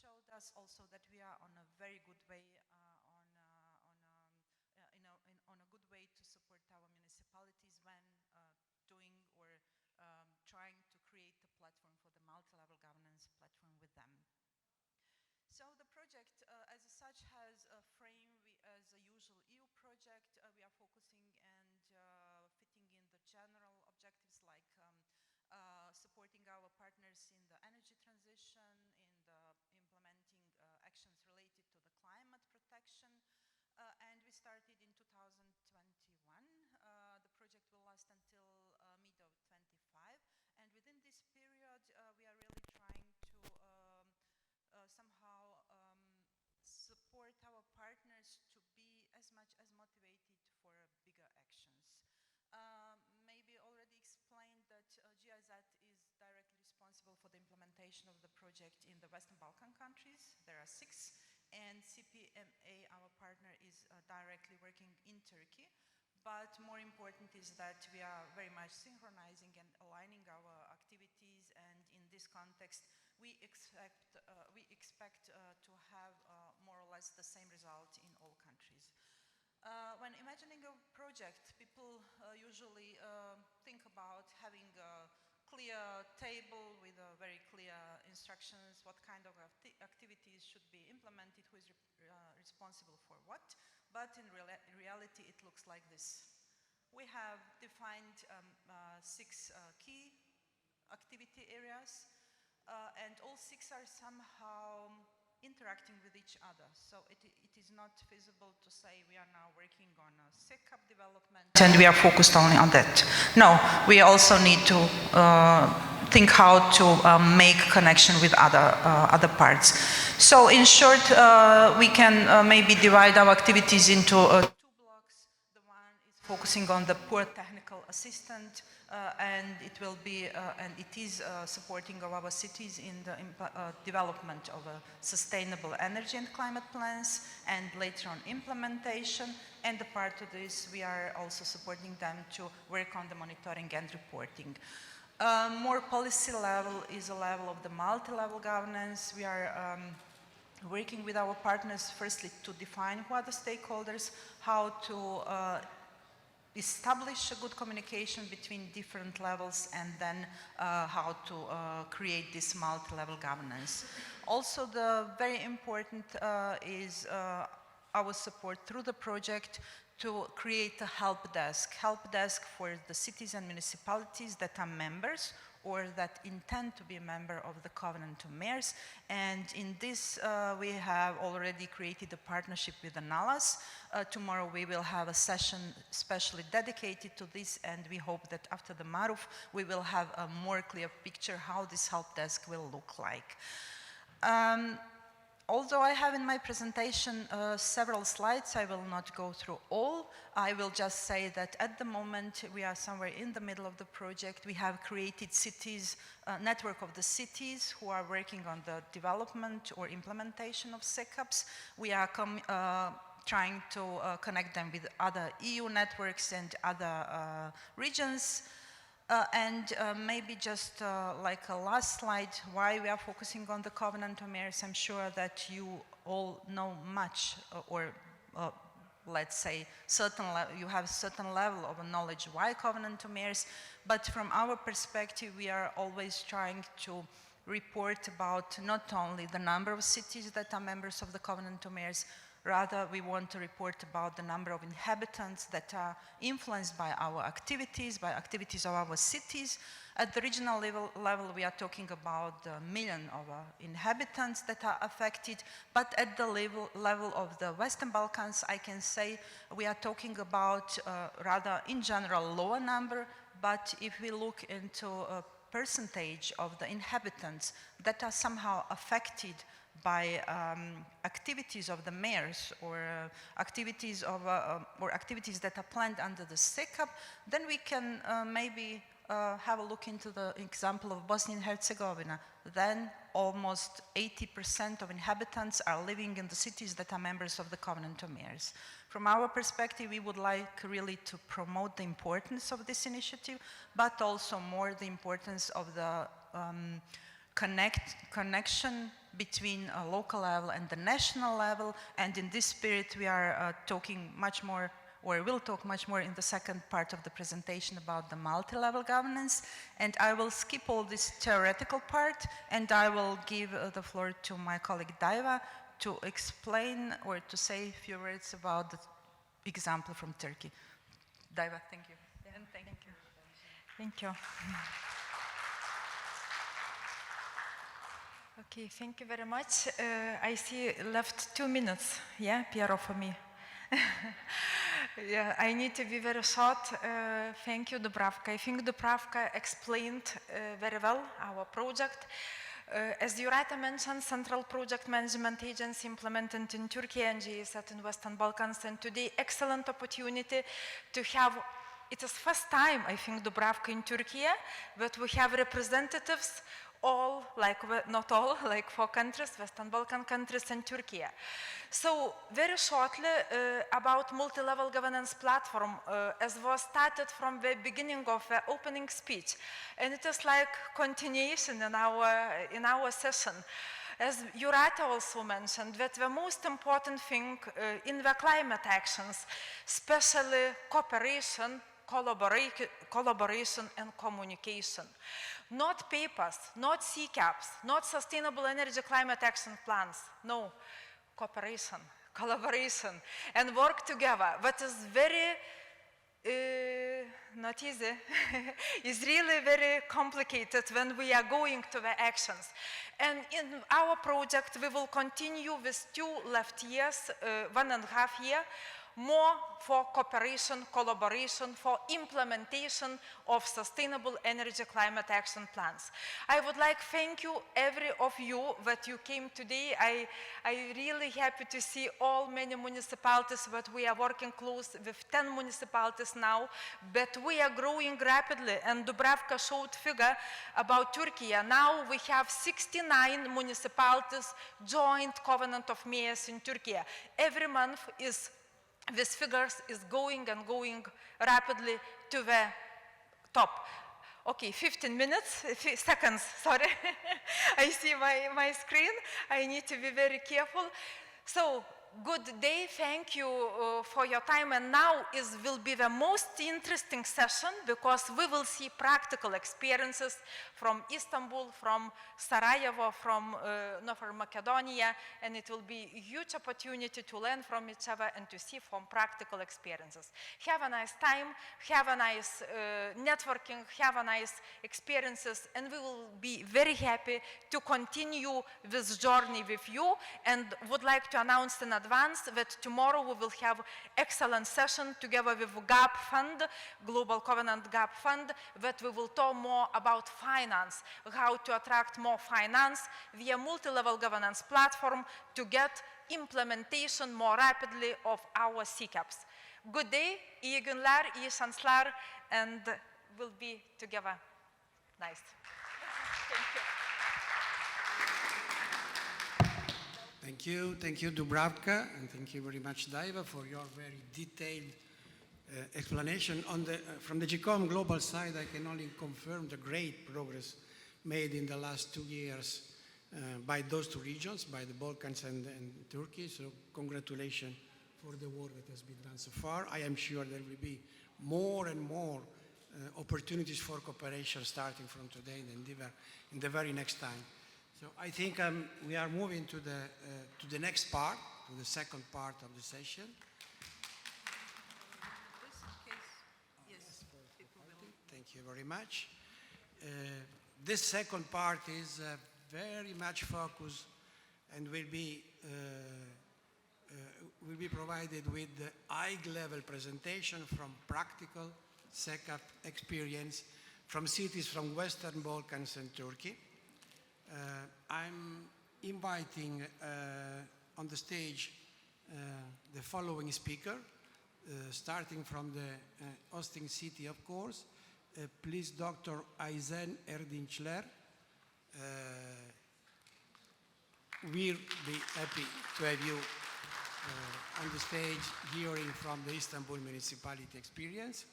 showed us also that we are on a very good way on a good way to support our municipalities when doing or trying to create a platform for the multi-level governance platform with them. So the project as such has a frame as a usual EU project. We are focusing and fitting in the general objectives like supporting our partners in the energy transition, in the implementing actions related to the climate protection. And we started in 2021. The project will last until mid of 25. And within this period, we are really trying to somehow support our partners to be as much as motivated for bigger actions. Maybe already explained that GIZ is directly responsible for the implementation of the project in the Western Balkan countries. There are 6, and CPMA, our partner, is directly working in Turkey. But more important is that we are very much synchronizing and aligning our activities, and in this context, we expect to have more or less the same result in all countries. When imagining a project, people usually think about having a clear table with very clear instructions, what kind of activities should be implemented, who is responsible for what. But in reality, it looks like this. We have defined 6 key activity areas, and all 6 are somehow interacting with each other. So it is not feasible to say we are now working on a SECAP development and we are focused only on that. No, we also need to think how to make connection with other parts. So in short, we can maybe divide our activities into 2 blocks. The one is focusing on the poor technical assistant, and it will be and it is supporting of our cities in the development of sustainable energy and climate plans, and later on implementation. And the part of this, we are also supporting them to work on the monitoring and reporting. More policy level is a level of the multi-level governance. We are working with our partners firstly to define who are the stakeholders, how to establish a good communication between different levels, and then how to create this multi-level governance. Also, the very important is our support through the project to create a help desk for the cities and municipalities that are members or that intend to be a member of the Covenant of Mayors. And in this, we have already created a partnership with the NALAS. Tomorrow we will have a session specially dedicated to this, and we hope that after the MARUF, we will have a more clear picture how this help desk will look like. Although I have in my presentation several slides, I will not go through all. I will just say that at the moment we are somewhere in the middle of the project. We have created cities, network of the cities who are working on the development or implementation of SECAPs. We are trying to connect them with other EU networks and other regions. And maybe just like a last slide, why we are focusing on the Covenant of Mayors. I'm sure that you all know much, or let's say you have a certain level of knowledge why Covenant of Mayors, but from our perspective, we are always trying to report about not only the number of cities that are members of the Covenant of Mayors. Rather, we want to report about the number of inhabitants that are influenced by our activities, by activities of our cities. At the regional level, we are talking about the million of inhabitants that are affected. But at the level of the Western Balkans, I can say we are talking about rather in general lower number. But if we look into a percentage of the inhabitants that are somehow affected by activities of the mayors or activities that are planned under the SECAP, then we can maybe have a look into the example of Bosnia and Herzegovina. Then almost 80% of inhabitants are living in the cities that are members of the Covenant of Mayors. From our perspective, we would like really to promote the importance of this initiative, but also more the importance of the connection between a local level and the national level, and in this spirit we are talking much more, or will talk much more in the second part of the presentation about the multi-level governance. And I will skip all this theoretical part, and I will give the floor to my colleague Daiva to explain or to say a few words about the example from Turkey. Daiva, thank you. Yeah, and thank you. Thank you. Okay, thank you very much. I see left 2 minutes, yeah, Piero, for me. Yeah, I need to be very short. Thank you, Dubravka. I think Dubravka explained very well our project. As Jurate mentioned, Central Project Management Agency implemented in Turkey and GIZ in Western Balkans, and today excellent opportunity to have, it is first time, I think, Dubravka in Turkey, but we have representatives all, like not all, like 4 countries, Western Balkan countries and Turkey. So very shortly about multi-level governance platform, as was started from the beginning of the opening speech, and it is like continuation in our session. As Jurate also mentioned, that the most important thing in the climate actions, especially cooperation, collaboration and communication. Not papers, not SECAPs, not sustainable energy climate action plans. No, cooperation, collaboration, and work together. What is very not easy, is really very complicated when we are going to the actions. And in our project, we will continue with 2 left years, 1.5 years, more for cooperation, collaboration, for implementation of sustainable energy climate action plans. I would like to thank you, every of you, that you came today. I really happy to see all many municipalities, that we are working close with 10 municipalities now, but we are growing rapidly, and Dubravka showed figure about Turkey. Now we have 69 municipalities joined Covenant of Mayors in Turkey. Every month this figures is going and going rapidly to the top. Okay, 15 minutes, seconds, sorry. I see my screen. I need to be very careful. So, good day, thank you for your time. And now will be the most interesting session, because we will see practical experiences from Istanbul, from Sarajevo, from Northern Macedonia, and it will be a huge opportunity to learn from each other and to see from practical experiences. Have a nice time, have a nice networking, have a nice experiences, and we will be very happy to continue this journey with you, and would like to announce in advance that tomorrow we will have excellent session together with GAP Fund, Global Covenant GAP Fund, that we will talk more about finance, how to attract more finance via multi-level governance platform to get implementation more rapidly of our SECAPs. Good day, iyi günler, iyi şanslar, and we'll be together. Nice. Thank you. Thank you, Dubravka, and thank you very much, Daiva, for your very detailed explanation. From the GCOM global side, I can only confirm the great progress made in the last 2 years by those 2 regions, by the Balkans and Turkey. So congratulations for the work that has been done so far. I am sure there will be more and more opportunities for cooperation starting from today and in the very next time. So I think we are moving to the next part, to the second part of the session. Thank you very much. This second part is very much focused and will be provided with the high-level presentation from practical SECAP experience from cities from Western Balkans and Turkey. I'm inviting on the stage the following speaker, starting from the hosting city, of course. Please, Dr. Ayşen Erdinçler. We'll be happy to have you on the stage hearing from the Istanbul Municipality experience.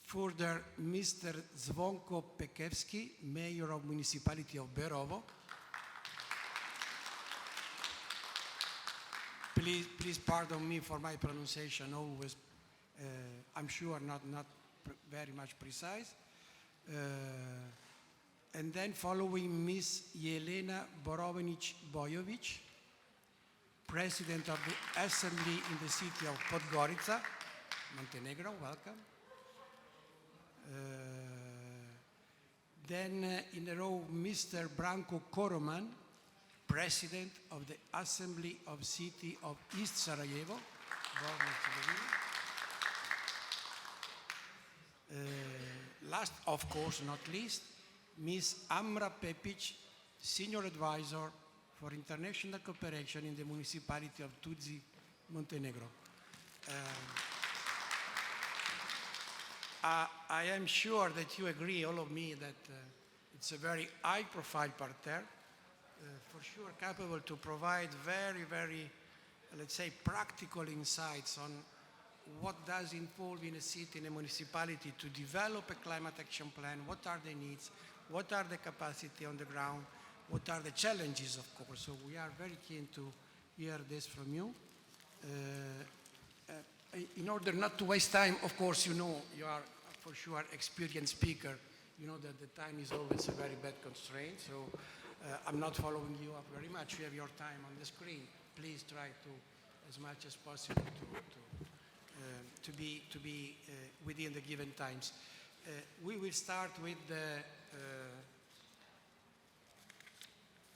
Further, Mr. Zvonko Pekevski, Mayor of Municipality of Berovo. Please pardon me for my pronunciation, always, I'm sure, not very much precise. And then following Ms. Jelena Borovinić Bojović, President of the Assembly in the city of Podgorica, Montenegro, welcome. Then in a row, Mr. Branko Koroman, President of the Assembly of City of East Sarajevo. Last, of course, not least, Ms. Amra Pepić, Senior Advisor for International Cooperation in the Municipality of Tuzi, Montenegro. I am sure that you agree, all of me, that it's a very high-profile parterre, for sure capable to provide very, very, let's say, practical insights on what does involve in a city, in a municipality, to develop a climate action plan, what are the needs, what are the capacity on the ground, what are the challenges, of course. So we are very keen to hear this from you. In order not to waste time, of course, you know, you are for sure experienced speaker. You know that the time is always a very bad constraint, so I'm not following you up very much. You have your time on the screen. Please try to, as much as possible, to be within the given times. We will start with the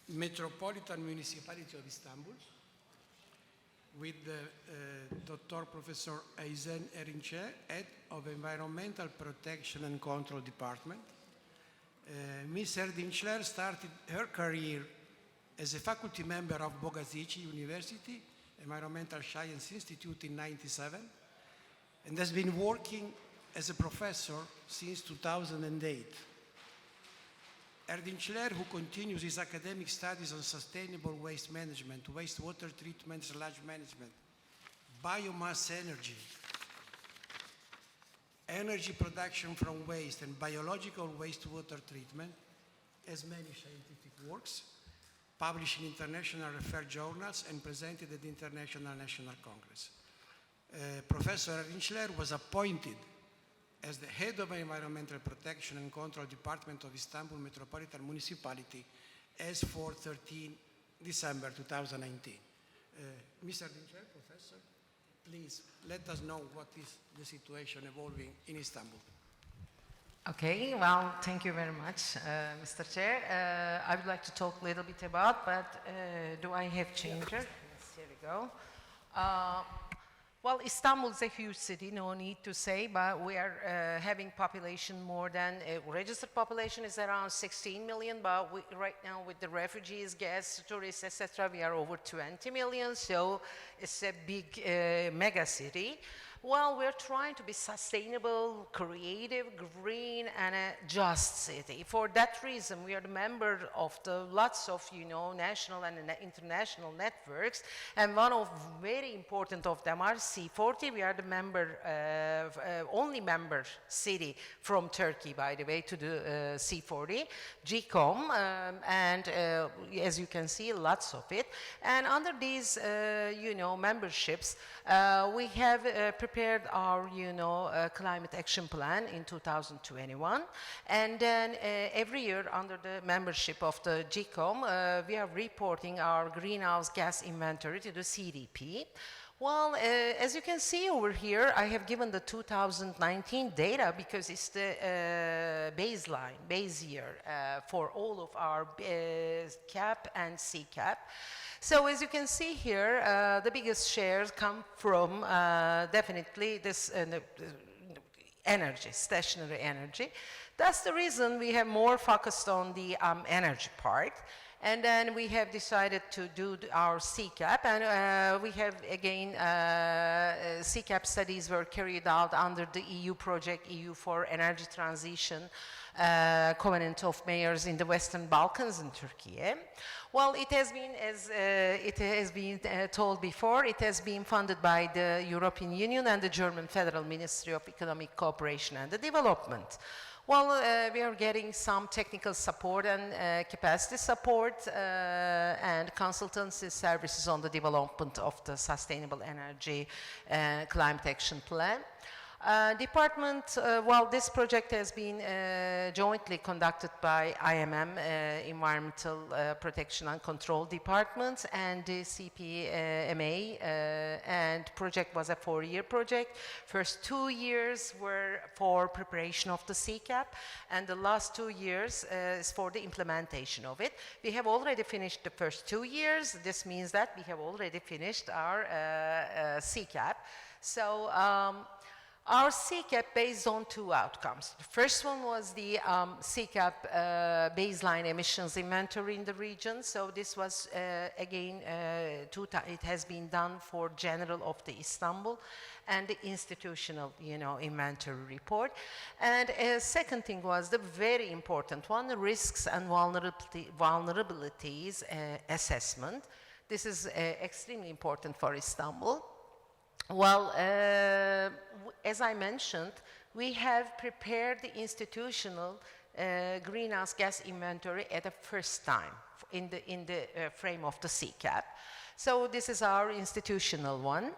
Metropolitan Municipality of Istanbul, with Dr. Professor Ayşen Erdinçler, Head of Environmental Protection and Control Department. Ms. Erdinçler started her career as a faculty member of Bogazici University Environmental Science Institute in '97, and has been working as a professor since 2008. Erdinçler, who continues his academic studies on sustainable waste management, wastewater treatment, sludge management, biomass energy, energy production from waste, and biological wastewater treatment, has many scientific works published in international referred journals and presented at the International National Congress. Professor Erdinçler was appointed as the head of Environmental Protection and Control Department of Istanbul Metropolitan Municipality as for 13 December 2019. Mr. Erdinçler, Professor, please let us know what is the situation evolving in Istanbul. Okay, well, thank you very much, Mr. Chair. I would like to talk a little bit about, but do I have changer? Yes, here we go. Well, Istanbul is a huge city, no need to say, but we are having population more than, registered population is around 16 million, but right now with the refugees, guests, tourists, etc., we are over 20 million, so it's a big mega city. Well, we're trying to be sustainable, creative, green, and a just city. For that reason, we are the member of the lots of, national and international networks, and one of very important of them are C40. We are the member, only member city from Turkey, by the way, to the C40, GCOM, and as you can see, lots of it. And under these, memberships, we have prepared our, climate action plan in 2021. And then every year under the membership of the GCOM, we are reporting our greenhouse gas inventory to the CDP. Well, as you can see over here, I have given the 2019 data because it's the base year for all of our CAP and SECAP. So as you can see here, the biggest shares come from definitely this energy, stationary energy. That's the reason we have more focused on the energy part. And then we have decided to do our SECAP, and we have again, SECAP studies were carried out under the EU project, EU for Energy Transition, Covenant of Mayors in the Western Balkans and Türkiye. Well, it has been, as it has been told before, it has been funded by the European Union and the German Federal Ministry of Economic Cooperation and Development. Well, we are getting some technical support and capacity support and consultancy services on the development of the Sustainable Energy Climate Action Plan. Well, this project has been jointly conducted by IMM, Environmental Protection and Control Department, and the CPMA, and project was a 4-year project. First 2 years were for preparation of the SECAP, and the last 2 years is for the implementation of it. We have already finished the first 2 years. This means that we have already finished our SECAP. So, our SECAP based on 2 outcomes. The first one was the SECAP baseline emissions inventory in the region. So this was, again, it has been done for general of the Istanbul and the institutional, inventory report. And second thing was the very important one, the risks and vulnerabilities assessment. This is extremely important for Istanbul. Well, as I mentioned, we have prepared the institutional greenhouse gas inventory at the first time in the frame of the SECAP. So this is our institutional one.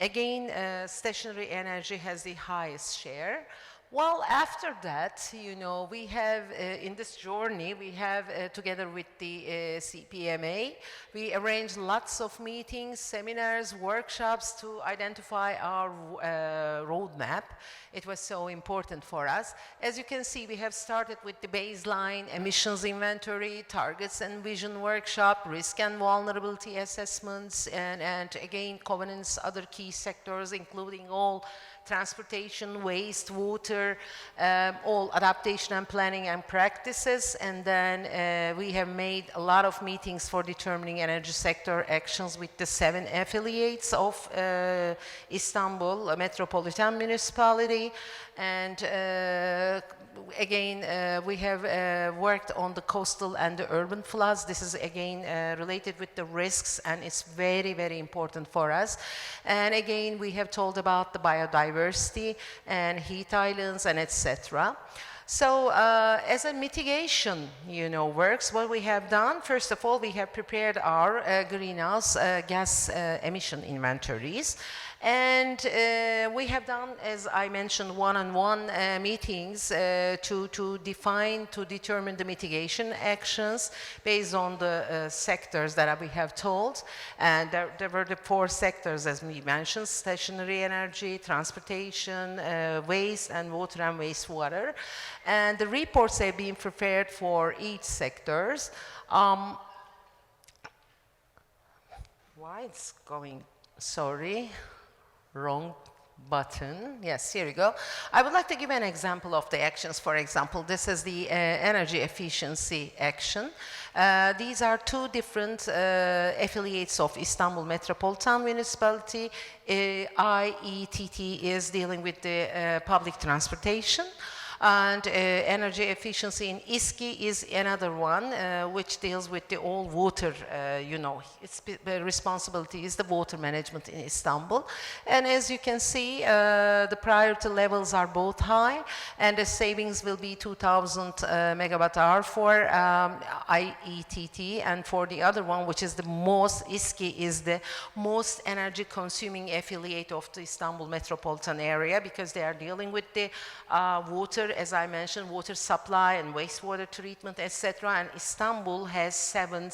Again, stationary energy has the highest share. Well, after that, we have, in this journey, we have, together with the CPMA, we arranged lots of meetings, seminars, workshops to identify our roadmap. It was so important for us. As you can see, we have started with the baseline emissions inventory, targets and vision workshop, risk and vulnerability assessments, and again, covenants, other key sectors, including all transportation, waste, water, all adaptation and planning and practices. And then we have made a lot of meetings for determining energy sector actions with the 7 affiliates of Istanbul Metropolitan Municipality. And again, we have worked on the coastal and the urban floods. This is again related with the risks, and it's very, very important for us. And again, we have told about the biodiversity and heat islands and etc. So as a mitigation, works, what we have done, first of all, we have prepared our greenhouse gas emission inventories. And we have done, as I mentioned, one-on-one meetings to determine the mitigation actions based on the sectors that we have told. And there were the 4 sectors, as we mentioned: stationary energy, transportation, waste, and water and wastewater. And the reports have been prepared for each sectors. Why it's going, sorry. Wrong button. Yes, here we go. I would like to give an example of the actions. For example, this is the energy efficiency action. These are 2 different affiliates of Istanbul Metropolitan Municipality. IETT is dealing with the public transportation. And energy efficiency in İSKİ is another one, which deals with the all water, its responsibility is the water management in Istanbul. And as you can see, the priority levels are both high, and the savings will be 2,000 megawatt hour for IETT, and for the other one, which is the most, İSKİ is the most energy consuming affiliate of the Istanbul metropolitan area, because they are dealing with the water, as I mentioned, water supply and wastewater treatment, etc. And Istanbul has 7,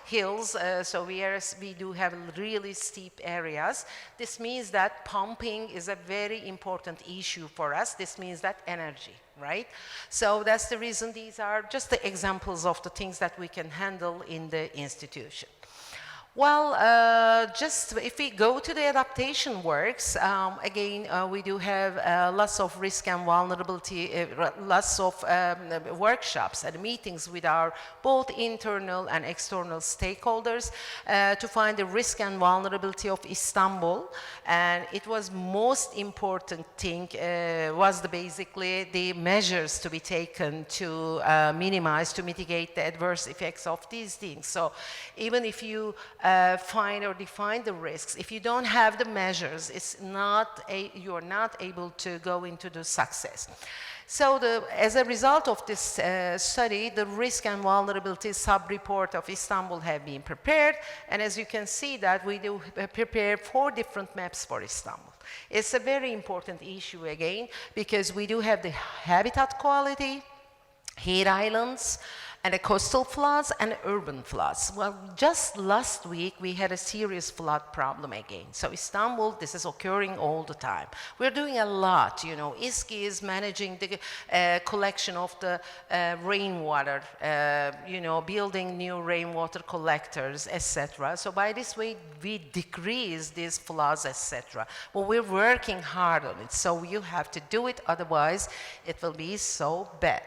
hills, so we do have really steep areas. This means that pumping is a very important issue for us. This means that energy, right? So that's the reason these are just the examples of the things that we can handle in the institution. Well, just if we go to the adaptation works, again, we do have lots of risk and vulnerability, lots of workshops and meetings with our both internal and external stakeholders to find the risk and vulnerability of Istanbul. And it was most important thing was basically the measures to be taken to minimize, to mitigate the adverse effects of these things. So even if you find or define the risks, if you don't have the measures, you are not able to go into the success. So as a result of this study, the risk and vulnerability sub-report of Istanbul have been prepared. And as you can see that we do prepare 4 different maps for Istanbul. It's a very important issue again, because we do have the habitat quality, heat islands, and the coastal floods and urban floods. Well, just last week we had a serious flood problem again. So Istanbul, this is occurring all the time. We're doing a lot, you know. İSKİ is managing the collection of the rainwater, you know, building new rainwater collectors, etc. So by this way, we decrease these floods, etc. Well, we're working hard on it, so you have to do it, otherwise it will be so bad.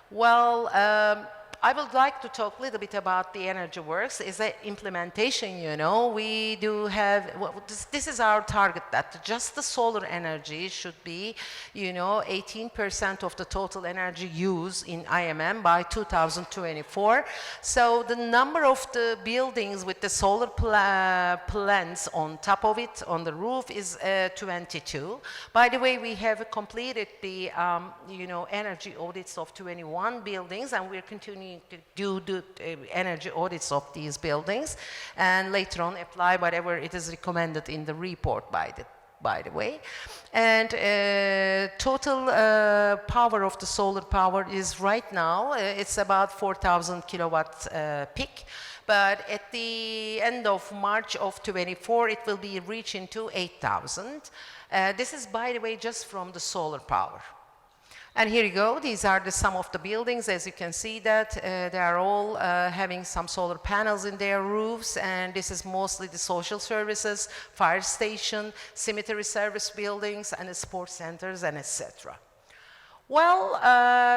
Well, I would like to talk a little bit about the energy works. Is the implementation, you know, we do have, well, this is our target, that just the solar energy should be, you know, 18% of the total energy use in IMM by 2024. So the number of the buildings with the solar plants on top of it, on the roof, is 22. By the way, we have completed the, you know, energy audits of 21 buildings, and we're continuing to do the energy audits of these buildings, and later on apply whatever it is recommended in the report by the way. And total power of the solar power is right now, it's about 4,000 kilowatts peak. But at the end of March of 24, it will be reaching to 8,000. This is, by the way, just from the solar power. And here you go, these are some of the buildings. As you can see that they are all having some solar panels in their roofs, and this is mostly the social services, fire station, cemetery service buildings, and the sports centers, and etc. Well,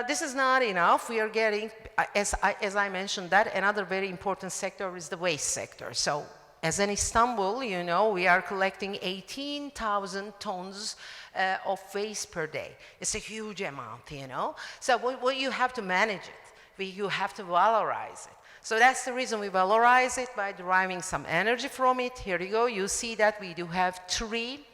this is not enough. We are getting, as I mentioned, that another very important sector is the waste sector. So as in Istanbul, you know, we are collecting 18,000 tons of waste per day. It's a huge amount, you know. So you have to manage it. You have to valorize it. So that's the reason we valorize it by deriving some energy from it. Here you go. You see that we do have 3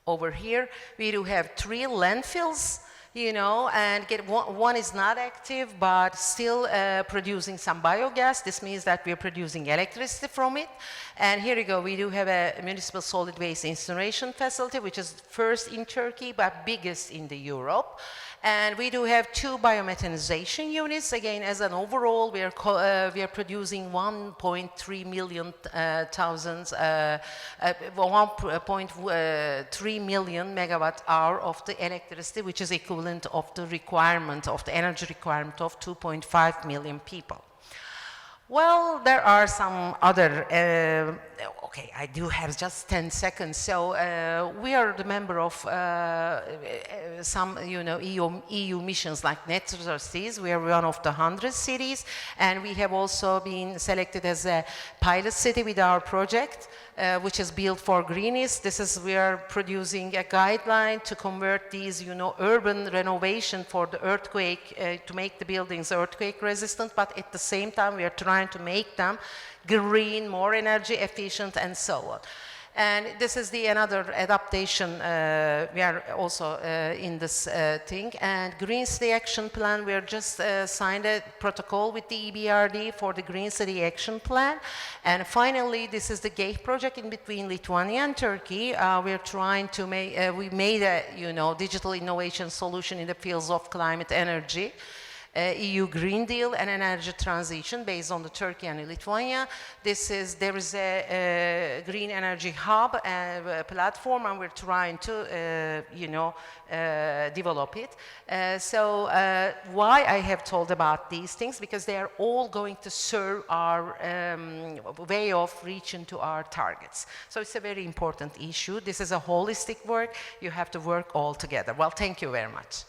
over here. We do have 3 landfills, you know, and one is not active, but still producing some biogas. This means that we're producing electricity from it. And here you go, we do have a municipal solid waste incineration facility, which is first in Turkey, but biggest in the Europe. And we do have 2 biomethanization units. Again, as an overall, we are producing 1.3 million 1.3 million megawatt hour of the electricity, which is equivalent of the requirement of the energy requirement of 2.5 million people. Well, there are some other, okay, I do have just 10 seconds. So we are the member of some, you know, EU missions like Net0Cities. We are one of the 100 cities, and we have also been selected as a pilot city with our project, which is built for greenies. We are producing a guideline to convert these, you know, urban renovation for the earthquake, to make the buildings earthquake resistant, but at the same time we are trying to make them green, more energy efficient, and so on. And this is another adaptation. We are also in this thing. And Green City Action Plan, we are just signed a protocol with the EBRD for the Green City Action Plan. And finally, this is the GATE project in between Lithuania and Turkey. We are trying to make, we made a, you know, digital innovation solution in the fields of climate energy. EU Green Deal and energy transition based on the Turkey and Lithuania. There is a green energy hub platform, and we're trying to, develop it. So why I have told about these things? Because they are all going to serve our way of reaching to our targets. So it's a very important issue. This is a holistic work. You have to work all together. Well, thank you very much.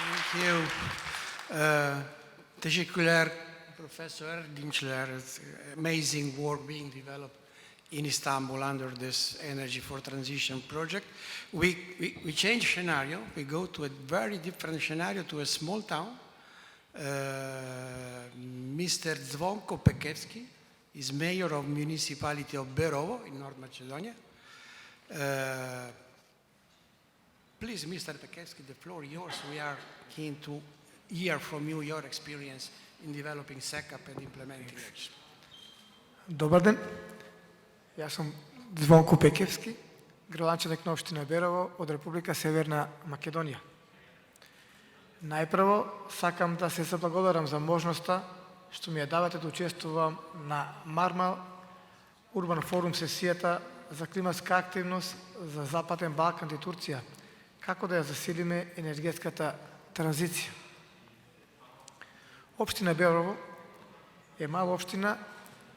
Thank you. Teşekkürler Professor Erdinçler. It's amazing work being developed in Istanbul under this Energy for Transition project. We change scenario. We go to a very different scenario, to a small town. Mr. Zvonko Pekevski is mayor of Municipality of Berovo in North Macedonia. Please, Mr. Pekevski, the floor is yours. We are keen to hear from you your experience in developing SECAP and implementing it. Dobar den, ja sam Zvonko Pekevski, gradonačelnik na opština Berovo od Republika Severna Makedonija. Najprvo сакам да се заблагодарам за можноста што ми ја давате да учествувам на Мармал Урбан форум сесијата за климатска активност за Западен Балкан и Турција, како да ја засилиме енергетската транзиција. Општина Berovo е мала општина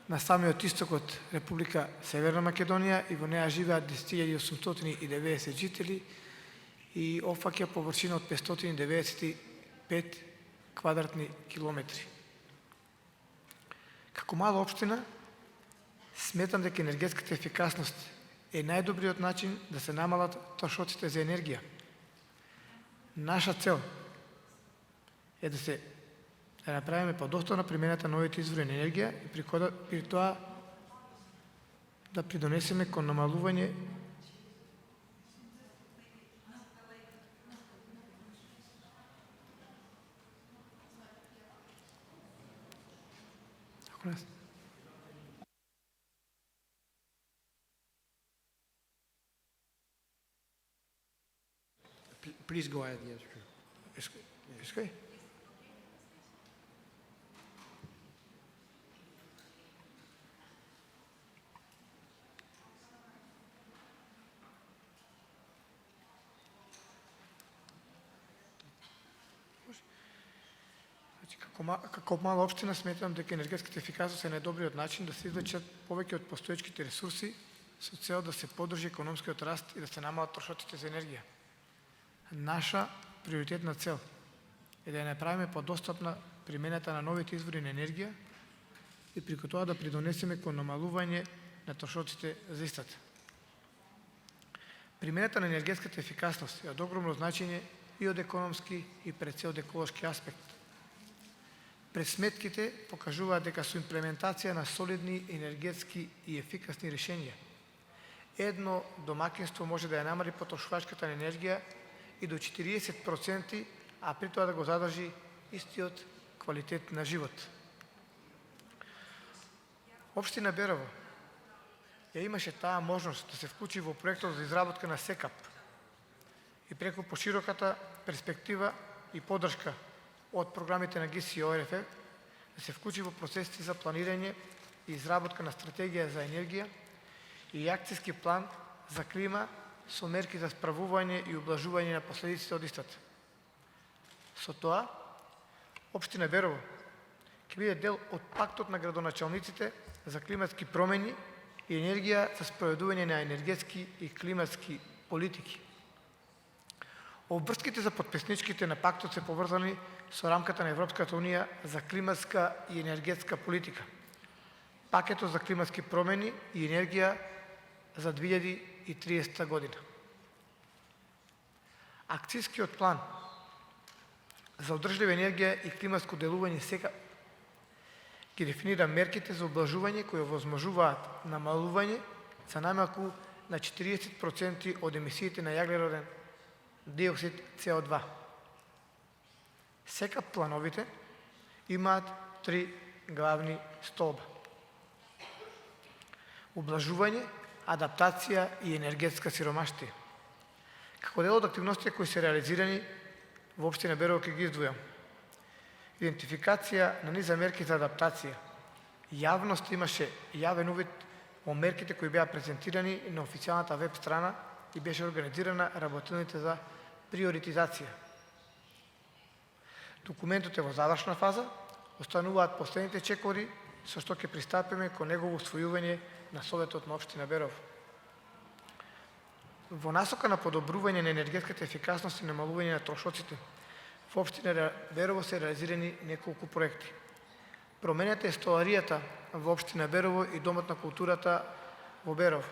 на самиот исток од Република Северна Македонија и во неа живеат 10.890 жители и опфаќа површина од 595 квадратни километри. Како мала општина, сметам дека енергетската ефикасност е најдобриот начин да се намалат трошоците за енергија. Наша цел е да направиме подостапна примената на новите извори на енергија и при тоа да придонесеме кон намалување Please go ahead, yes. It's okay. Како мала општина сметам дека енергетската ефикасност е најдобриот начин да се извлечат повеќе од постоечките ресурси со цел да се поддржи економскиот раст и да се намалат трошоците за енергија. Наша приоритетна цел е да ја направиме подостапна примената на новите извори на енергија и преку тоа да придонесеме кон намалување на трошоците за истата. Примената на енергетската ефикасност е од огромно значење и од економски и пред се од еколошки аспект. Пресметките покажуваат дека со имплементација на солидни енергетски и ефикасни решенија, едно домакинство може да ја намали потрошувачката на енергија и до 40%, а при тоа да го задржи истиот квалитет на живот. Општина Berovo ја имаше таа можност да се вклучи во проектот за изработка на SECAP и преку пошироката перспектива и поддршка од програмите на ГИС и ОРФ да се вклучи во процесите за планирање и изработка на стратегија за енергија и акцијски план за клима со мерки за справување и ублажување на последиците од истата. Со тоа, општина Berovo ќе биде дел од пактот на градоначалниците за климатски промени и енергија за спроведување на енергетски и климатски политики. Обврските за подписничките на пактот се поврзани со рамката на Европската унија за климатска и енергетска политика, пакетот за климатски промени и енергија за 2030 година. Акцијскиот план за одржлива енергија и климатско делување SECAP ги дефинира мерките за облажување кои овозможуваат намалување за најмалку на 40% од емисиите на јаглероден диоксид CO2. SECAP плановите имаат 3 главни столба: облажување, адаптација и енергетска сиромаштија. Како дел од активностите кои се реализирани во општина Берово ќе ги издвојам. Идентификација на низа мерки за адаптација. Јавност имаше јавен увид во мерките кои беа презентирани на официјалната веб страна и беше организирана работилните за приоритизација. Документот е во завршна фаза, остануваат последните чекори со што ќе пристапиме кон негово усвојување на Советот на општина Берово. Во насока на подобрување на енергетската ефикасност и намалување на трошоците, во општина Берово се реализирани неколку проекти. Променета е столаријата во општина Берово и Домот на културата во Берово.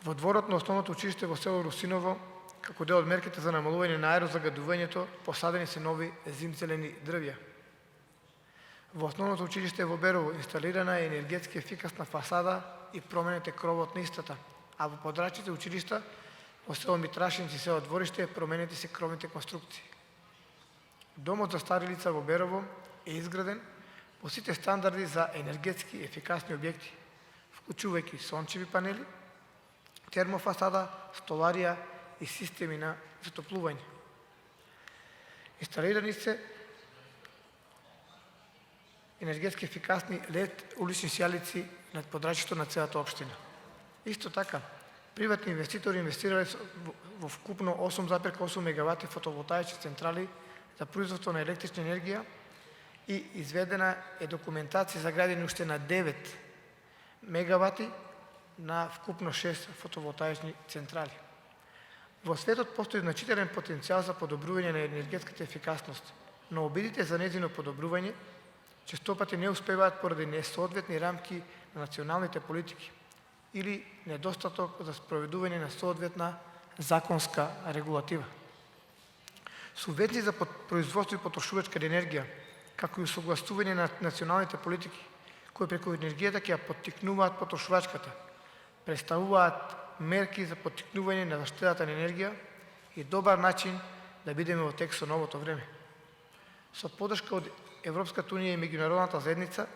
Во дворот на основното училиште во село Русиново, како дел од мерките за намалување на аерозагадувањето, посадени се нови зимзелени дрвја. Во основното училиште во Берово инсталирана е енергетски ефикасна фасада и променете кровот на истата, а во подрачните училишта во село Митрашинци и село Двориште променети се кровните конструкции. Домот за стари лица во Берово е изграден по сите стандарди за енергетски ефикасни објекти, вклучувајќи сончеви панели, термофасада, столарија и системи на затоплување. Инсталирани се енергетски ефикасни LED улични сијалици над подрачјето на целата општина. Исто така, приватни инвеститори инвестирале во вкупно 8,8 мегавати фотоволтаични централи за производство на електрична енергија и изведена е документација за градење уште на 9 мегавати на вкупно 6 фотоволтаични централи. Во светот постои значителен потенцијал за подобрување на енергетската ефикасност, но обидите за нејзино подобрување честопати не успеваат поради несоодветни рамки на националните политики или недостаток за спроведување на соодветна законска регулатива. Субвенции за производство и потрошувачка енергија, како и усогласување на националните политики, кои преку енергијата ќе ја поттикнуваат потрошувачката, представуваат мерки за поттикнување на заштедата на енергија и добар начин да бидеме во тек со новото време. Со поддршка од Европската унија и меѓународната заедница,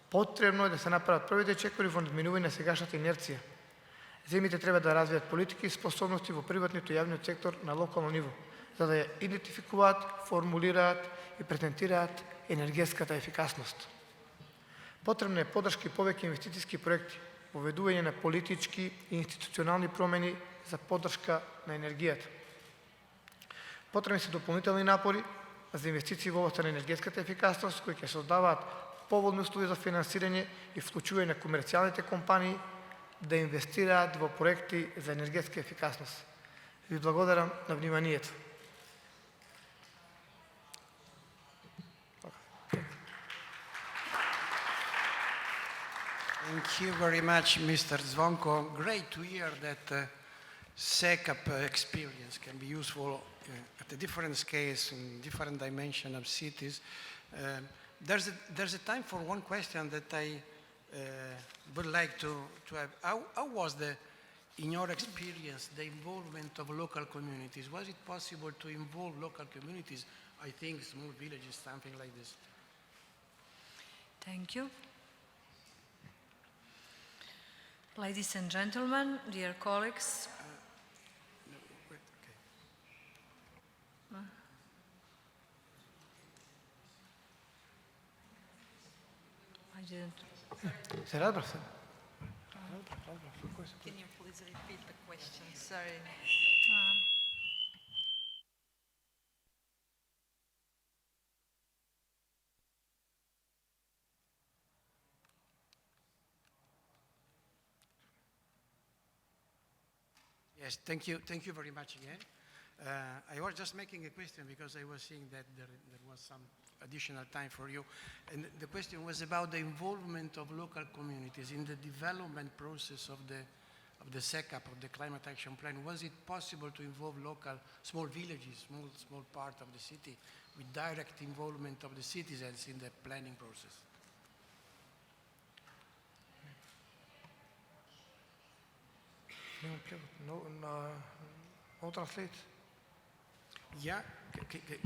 потребно е да се направат првите чекори во надминување на сегашната инерција. Земјите треба да развијат политики и способности во приватниот и јавниот сектор на локално ниво, за да ја идентификуваат, формулираат и презентираат енергетската ефикасност. Потребна е поддршка и повеќе инвестициски проекти, поведување на политички и институционални промени за поддршка на енергијата. Потребни се дополнителни напори за инвестиции во областта на енергетската ефикасност, кои ќе создаваат поволни услови за финансирање и вклучување на комерцијалните компании да инвестираат во проекти за енергетска ефикасност. Ви благодарам на вниманието. Thank you very much, Mr. Zvonko. Great to hear that SECAP experience can be useful at a different scales, in different dimensions of cities. There's a time for one question that I would like to have. How was in your experience, the involvement of local communities? Was it possible to involve local communities? I think small villages, something like this. Thank you. Ladies and gentlemen, dear colleagues, I didn't. Can you please repeat the question? Sorry. Yes, thank you very much again. I was just making a question because I was seeing that there was some additional time for you. And the question was about the involvement of local communities in the development process of the SECAP, of the Climate Action Plan. Was it possible to involve local, small villages, small part of the city, with direct involvement of the citizens in the planning process? No translate. Yeah,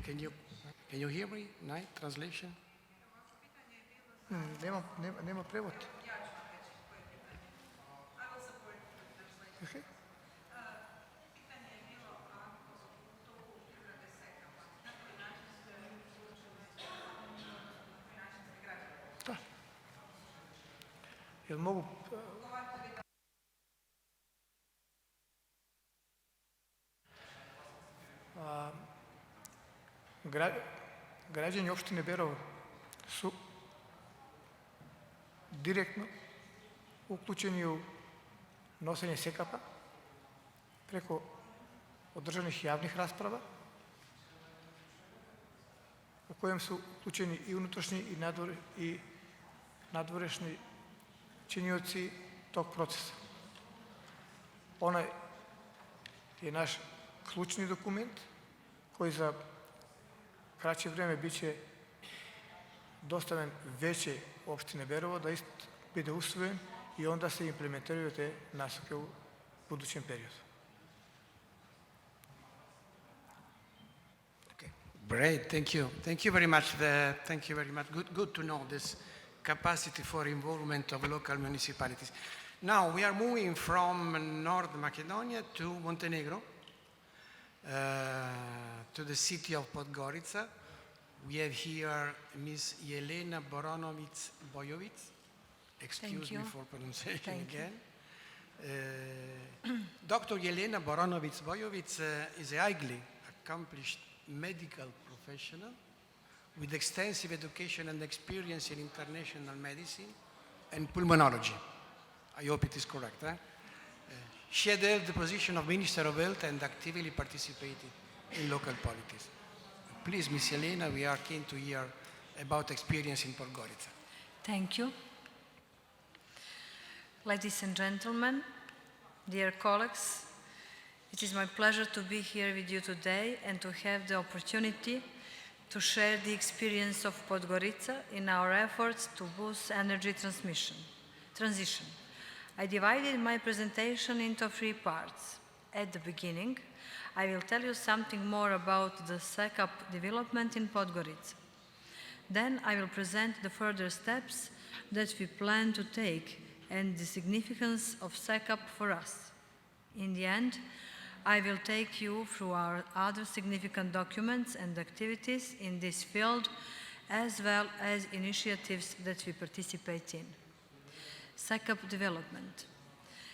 can you hear me? Night translation? Нема превод. Okay. Jel mogu... Građani opštine Berovo su direktno uključeni u nošenje SECAP-a preko održanih javnih rasprava u kojem su uključeni i unutrašnji i nadvorešni činioci tog procesa. Onaj je naš ključni dokument koji za kraće vreme biće dostavljen veće opštine Berovo da ist bude usvojen i onda se implementiraju te nasuke u budućem periodu. Great, thank you. Thank you very much. Thank you very much. Good to know this capacity for involvement of local municipalities. Now we are moving from North Macedonia to Montenegro, to the city of Podgorica. We have here Ms. Jelena Bojović. Excuse me for pronunciation again. Dr. Jelena Bojović is a highly accomplished medical professional with extensive education and experience in international medicine and pulmonology. I hope it is correct. She had held the position of Minister of Health and actively participated in local politics. Please, Ms. Jelena, we are keen to hear about experience in Podgorica. Thank you. Ladies and gentlemen, dear colleagues, it is my pleasure to be here with you today and to have the opportunity to share the experience of Podgorica in our efforts to boost energy transition. I divided my presentation into 3 parts. At the beginning, I will tell you something more about the SECAP development in Podgorica. Then I will present the further steps that we plan to take and the significance of SECAP for us. In the end, I will take you through our other significant documents and activities in this field, as well as initiatives that we participate in. SECAP development.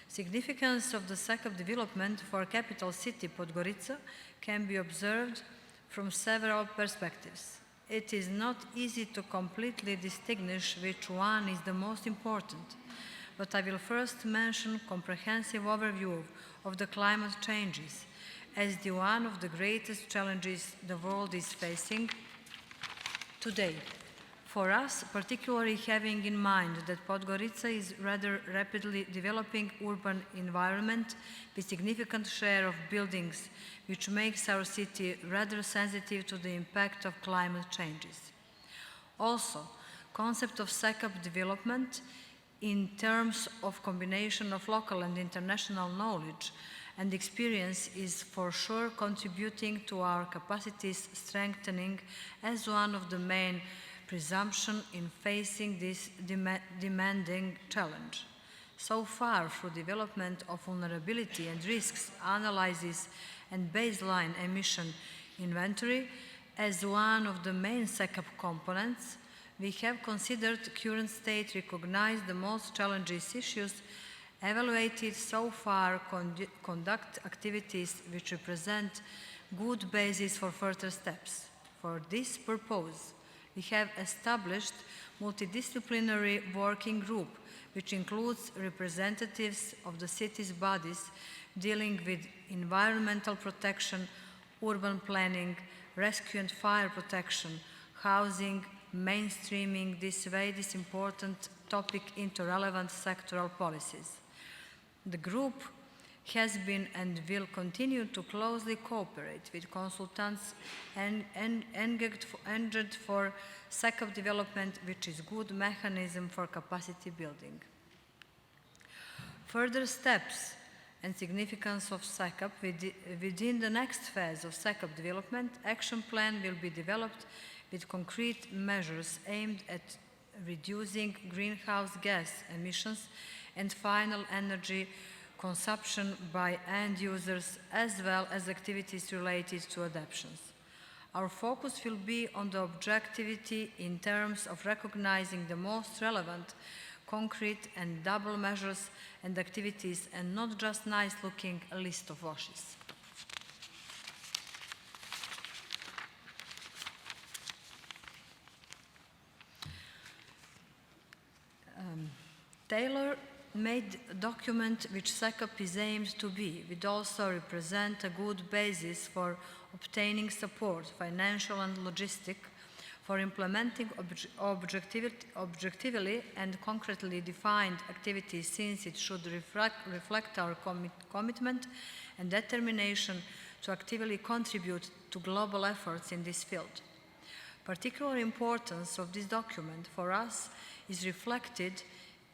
Significance of the SECAP development for capital city Podgorica can be observed from several perspectives. It is not easy to completely distinguish which one is the most important, but I will first mention comprehensive overview of the climate changes as the one of the greatest challenges the world is facing today. For us, particularly having in mind that Podgorica is rather rapidly developing urban environment with significant share of buildings, which makes our city rather sensitive to the impact of climate changes. Also, concept of SECAP development in terms of combination of local and international knowledge and experience is for sure contributing to our capacities strengthening as one of the main presumption in facing this demanding challenge. So far, through development of vulnerability and risks analysis and baseline emission inventory as one of the main SECAP components, we have considered current state, recognized the most challenging issues, evaluated so far, conduct activities which represent good basis for further steps. For this purpose, we have established multidisciplinary working group, which includes representatives of the city's bodies dealing with environmental protection, urban planning, rescue and fire protection, housing, mainstreaming this important topic into relevant sectoral policies. The group has been and will continue to closely cooperate with consultants and engaged for SECAP development, which is good mechanism for capacity building. Further steps and significance of SECAP within the next phase of SECAP development, action plan will be developed with concrete measures aimed at reducing greenhouse gas emissions and final energy consumption by end users, as well as activities related to adaptations. Our focus will be on the objectivity in terms of recognizing the most relevant concrete and double measures and activities, and not just nice-looking list of washes. Tailor-made document which SECAP is aimed to be would also represent a good basis for obtaining support, financial and logistic, for implementing objectively and concretely defined activities, since it should reflect our commitment and determination to actively contribute to global efforts in this field. Particular importance of this document for us is reflected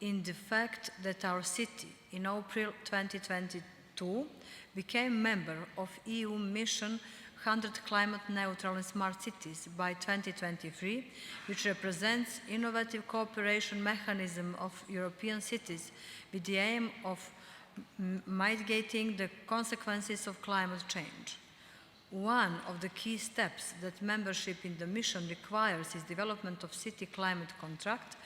in the fact that our city, in April 2022, became member of EU Mission 100 Climate Neutral and Smart Cities by 2023, which represents innovative cooperation mechanism of European cities with the aim of mitigating the consequences of climate change. One of the key steps that membership in the mission requires is development of city climate contract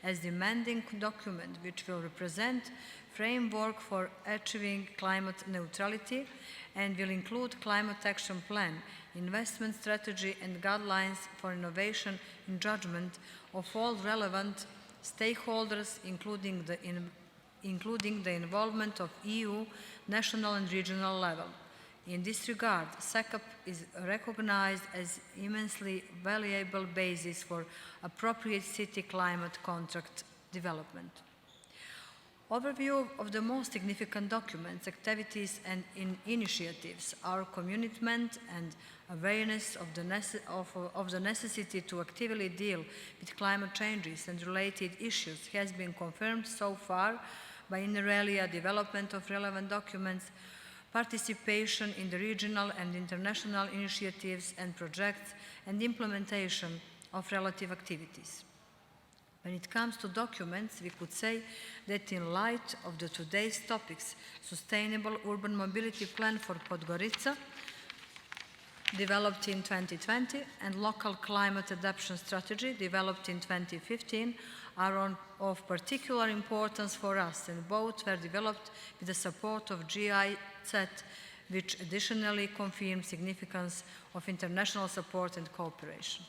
as demanding document which will represent framework for achieving climate neutrality and will include climate action plan, investment strategy and guidelines for innovation in judgment of all relevant stakeholders, including the involvement of EU, national and regional level. In this regard, SECAP is recognized as immensely valuable basis for appropriate city climate contract development. Overview of the most significant documents, activities and initiatives. Our commitment and awareness of the necessity to actively deal with climate changes and related issues has been confirmed so far by inter alia development of relevant documents, participation in the regional and international initiatives and projects, and implementation of relative activities. When it comes to documents, we could say that in light of today's topics, Sustainable Urban Mobility Plan for Podgorica, developed in 2020, and Local Climate Adaptation Strategy, developed in 2015, are of particular importance for us, and both were developed with the support of GIZ, which additionally confirms significance of international support and cooperation.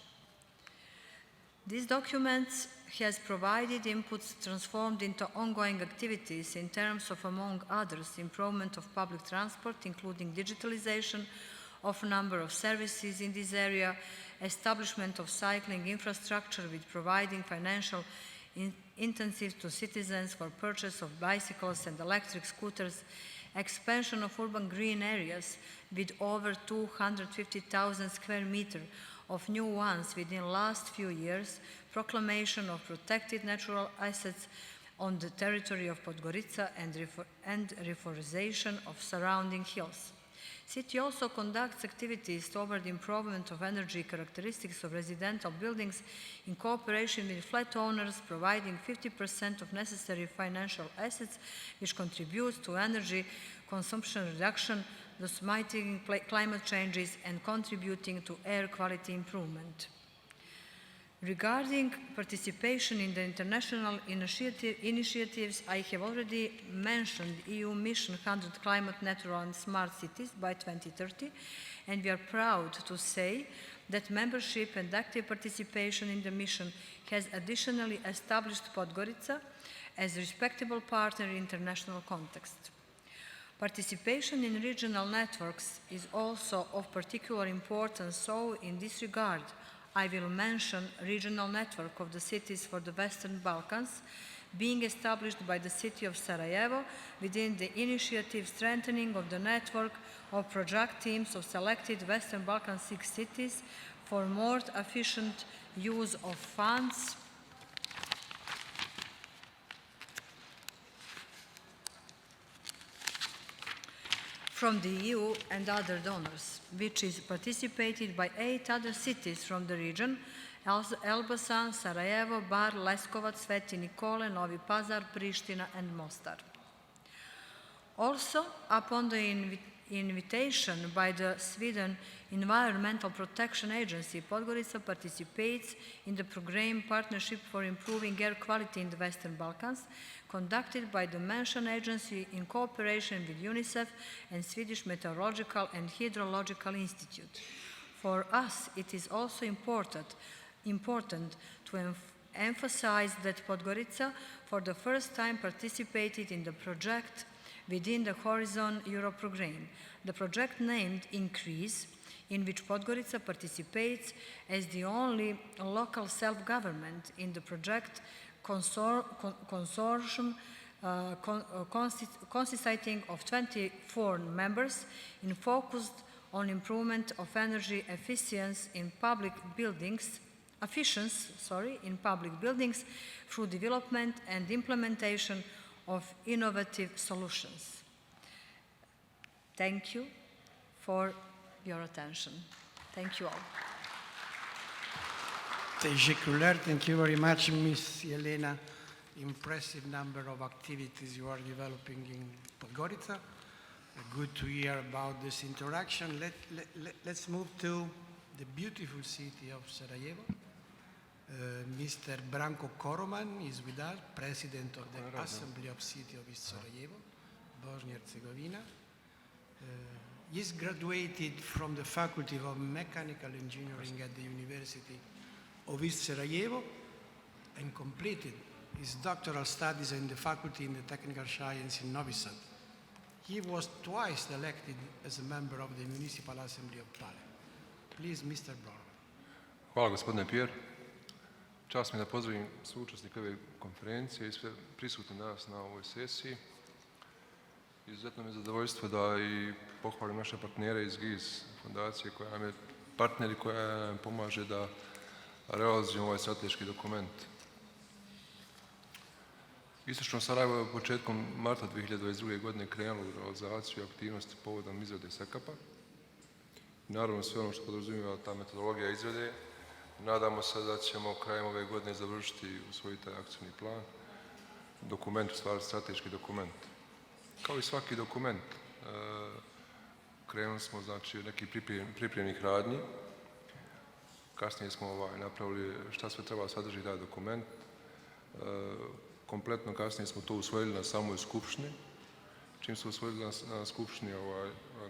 These documents has provided inputs transformed into ongoing activities in terms of, among others, improvement of public transport, including digitalization of a number of services in this area, establishment of cycling infrastructure with providing financial incentives to citizens for purchase of bicycles and electric scooters, expansion of urban green areas with over 250,000 square meters of new ones within the last few years, proclamation of protected natural assets on the territory of Podgorica, and reforestation of surrounding hills. City also conducts activities toward the improvement of energy characteristics of residential buildings in cooperation with flat owners, providing 50% of necessary financial assets, which contributes to energy consumption reduction, thus mitigating climate changes and contributing to air quality improvement. Regarding participation in the international initiatives, I have already mentioned EU Mission 100 Climate Neutral and Smart Cities by 2030, and we are proud to say that membership and active participation in the mission has additionally established Podgorica as a respectable partner in international context. Participation in regional networks is also of particular importance, so in this regard, I will mention regional network of the cities for the Western Balkans being established by the city of Sarajevo within the initiative strengthening of the network of project teams of selected Western Balkan 6 cities for more efficient use of funds from the EU and other donors, which is participated by 8 other cities from the region: Elbasan, Sarajevo, Bar, Leskovac, Sveti Nikole, Novi Pazar, Priština and Mostar. Also, upon the invitation by the Sweden Environmental Protection Agency, Podgorica participates in the program Partnership for Improving Air Quality in the Western Balkans, conducted by the mentioned agency in cooperation with UNICEF and Swedish Meteorological and Hydrological Institute. For us, it is also important to emphasize that Podgorica for the first time participated in the project within the Horizon Europe program. The project named Increase, in which Podgorica participates as the only local self-government in the project consortium consisting of 24 members and focused on improvement of energy efficiency in public buildings through development and implementation of innovative solutions. Thank you for your attention. Thank you all. Thank you very much, Ms. Jelena. Impressive number of activities you are developing in Podgorica. Good to hear about this interaction. Let's move to the beautiful city of Sarajevo. Mr. Branko Koroman is with us, President of the Assembly of City of East Sarajevo, Bosnia and Herzegovina. He's graduated from the Faculty of Mechanical Engineering at the University of East Sarajevo and completed his doctoral studies in the Faculty in the Technical Science in Novi Sad. He was twice elected as a member of the Municipal Assembly of Pale. Please, Mr. Borovinić. Hvala, gospodine Piero. Čast mi da pozdravim sve učesnike ove konferencije i sve prisutne danas na ovoj sesiji. Izuzetno mi je zadovoljstvo da i pohvalim naše partnere iz GIZ fondacije koja nam je partner i koja nam pomaže da realizujemo ovaj strateški dokument. Istočno Sarajevo je početkom marta 2022. godine krenulo u realizaciju aktivnosti povodom izrade SECAP-a. Naravno sve ono što podrazumijeva ta metodologija izrade. Nadamo se da ćemo krajem ove godine završiti i usvojiti taj akcijni plan. Dokument, u stvari strateški dokument. Kao i svaki dokument, krenuli smo znači nekih pripremnih radnji. Kasnije smo napravili šta sve treba sadržiti taj dokument. Kompletno kasnije smo to usvojili na samoj skupštini. Čim smo usvojili na skupštini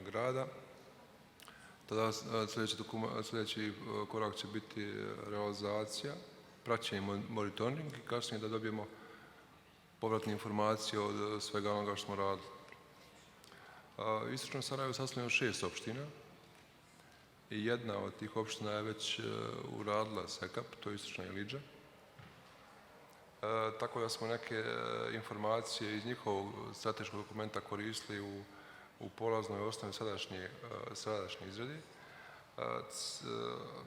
grada, tada sljedeći korak će biti realizacija, praćenje i monitoring i kasnije da dobijemo povratne informacije od svega onoga što smo radili. Istočno Sarajevo je sastavljeno od 6 opština i jedna od tih opština je već uradila SECAP, to je Istočna Ilidža. Tako da smo neke informacije iz njihovog strateškog dokumenta koristili u polaznoj osnovi sadašnje izrade.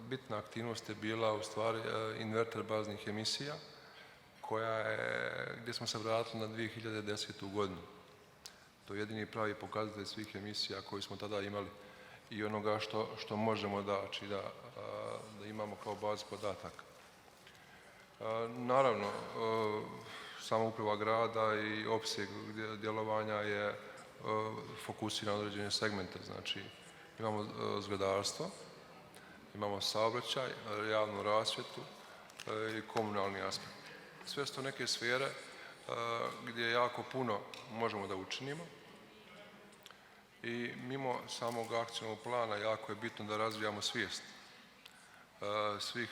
Bitna aktivnost je bila u stvari inverter baznih emisija gdje smo se vratili na 2010. godinu. To je jedini pravi pokazatelj svih emisija koje smo tada imali i onoga što možemo da imamo kao bazu podataka. Naravno, sama uprava grada i opseg djelovanja je fokusiran na određene segmente. Znači, imamo zgradarstvo, imamo saobraćaj, javnu rasvjetu i komunalni aspekt. Sve su to neke sfere gdje jako puno možemo da učinimo i mimo samog akcijnog plana jako je bitno da razvijamo svijest svih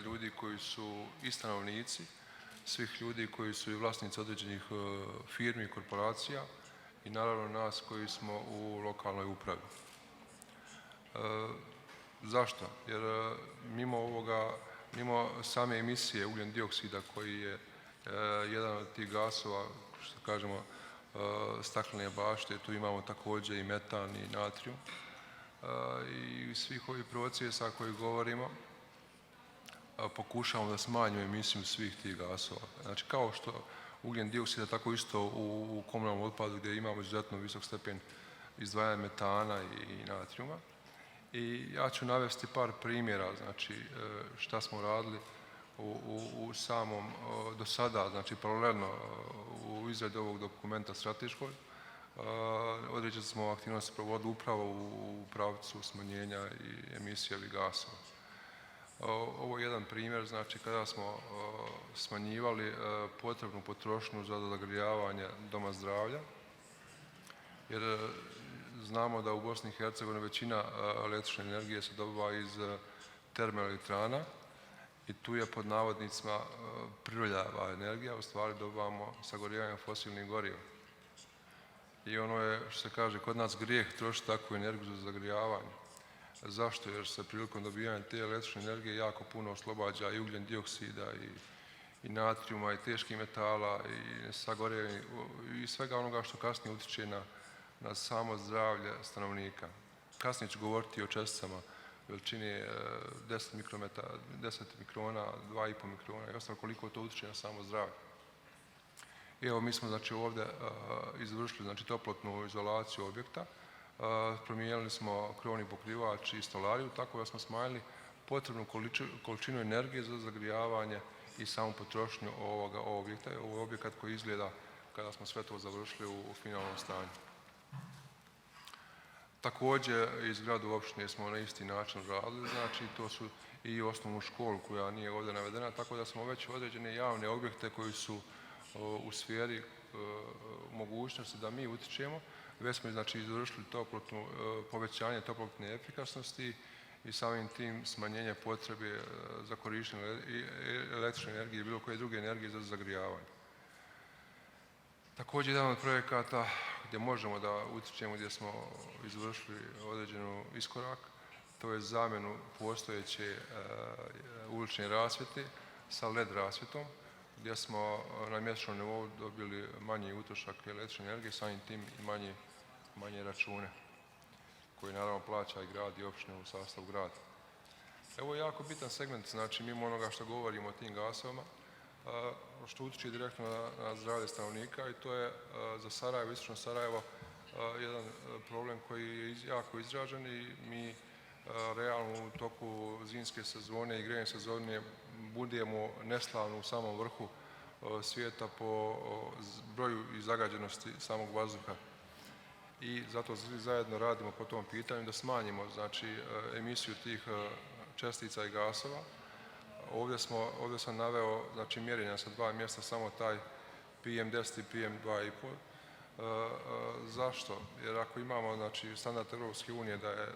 ljudi koji su i stanovnici, svih ljudi koji su i vlasnici određenih firmi i korporacija i naravno nas koji smo u lokalnoj upravi. Zašto? Jer mimo same emisije ugljen dioksida koji je jedan od tih gasova, što kažemo, staklene bašte, tu imamo također i metan i natrijum. I svih ovih procesa koji govorimo pokušavamo da smanjimo emisiju svih tih gasova. Znači kao što ugljen dioksida, tako isto u komunalnom otpadu gdje imamo izuzetno visok stepen izdvajanja metana i natrijuma. I ja ću navesti par primjera, znači šta smo radili u samom, do sada, znači paralelno u izradi ovog dokumenta strateškog, određene smo aktivnosti provodili upravo u pravcu smanjenja i emisije ovih gasova. Ovo je jedan primjer, znači kada smo smanjivali potrebnu potrošnju za zagrijavanje doma zdravlja, jer znamo da u Bosni i Hercegovini većina električne energije se dobiva iz termoelektrana i tu je pod navodnicima prljava energija, u stvari dobivamo sagorijevanjem fosilnih goriva. I ono je, što se kaže, kod nas grijeh trošiti takvu energiju za zagrijavanje. Zašto? Jer se prilikom dobijanja te električne energije jako puno oslobađa i ugljen dioksida i natrijuma i teških metala i sagorjevanja i svega onoga što kasnije utječe na samo zdravlje stanovnika. Kasnije ću govoriti o česticama veličine 10 mikrona, 2,5 mikrona i ostalo koliko to utječe na samo zdravlje. I evo mi smo znači ovdje izvršili znači toplotnu izolaciju objekta, promijenili smo krovni pokrivač i stolariju tako da smo smanjili potrebnu količinu energije za zagrijavanje i samu potrošnju ovog objekta. Ovo je objekat koji izgleda kada smo sve to završili u finalnom stanju. Također iz gradu opštine smo na isti način radili, znači to su i osnovnu školu koja nije ovdje navedena, tako da smo već određene javne objekte koji su u sferi mogućnosti da mi utječemo. Već smo znači izvršili povećanje toplotne efikasnosti i samim tim smanjenje potrebe za korištenje električne energije i bilo koje druge energije za zagrijavanje. Također jedan od projekata gdje možemo da utječemo, gdje smo izvršili određenu iskorak, to je zamjenu postojeće ulične rasvjete sa LED rasvjetom, gdje smo na mjesečnom nivou dobili manji utrošak električne energije, samim tim i manje račune, koji naravno plaća i grad i opštine u sastavu grada. Evo je jako bitan segment, znači mimo onoga što govorimo o tim gasovima, što utječe direktno na zdravlje stanovnika i to je za Sarajevo, istočno Sarajevo, jedan problem koji je jako izražen i mi realno u toku zimske sezone i grejne sezone budemo neslavno u samom vrhu svijeta po broju i zagađenosti samog vazduha. I zato zajedno radimo po tom pitanju da smanjimo znači emisiju tih čestica i gasova. Ovdje sam naveo znači mjerenja sa dva mjesta, samo taj PM10 i PM2,5. Zašto? Jer ako imamo znači standard Europske unije da je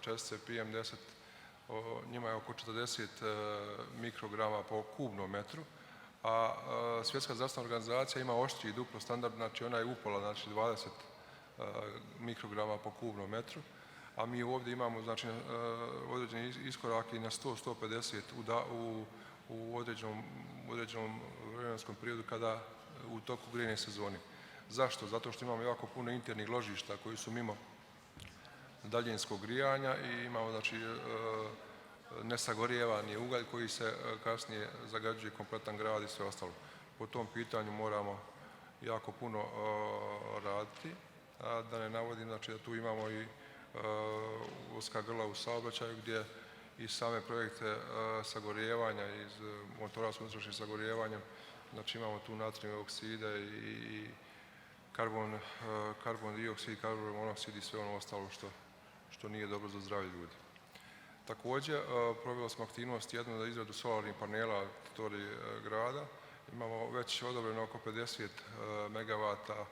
čestice PM10 njima je oko 40 mikrograma po kubnom metru, a Svjetska zdravstvena organizacija ima oštriji duplo standard, znači ona je upola, znači 20 mikrograma po kubnom metru, a mi ovdje imamo znači određeni iskorak i na 100-150 u određenom vremenskom periodu kada u toku grejne sezone. Zašto? Zato što imamo jako puno internih ložišta koji su mimo daljinskog grijanja i imamo znači nesagorjevani ugalj koji se kasnije zagađuje kompletan grad i sve ostalo. Po tom pitanju moramo jako puno raditi, a da ne navodim znači da tu imamo i uska grla u saobraćaju gdje i same projekte sagorjevanja iz motora s unutrašnjim sagorjevanjem, znači imamo tu natrijeve okside i karbon dioksid, karbon monoksid i sve ono ostalo što nije dobro za zdravlje ljudi. Također, proveli smo aktivnost jednu za izradu solarnih panela na teritoriji grada. Imamo već odobreno oko 50 megavata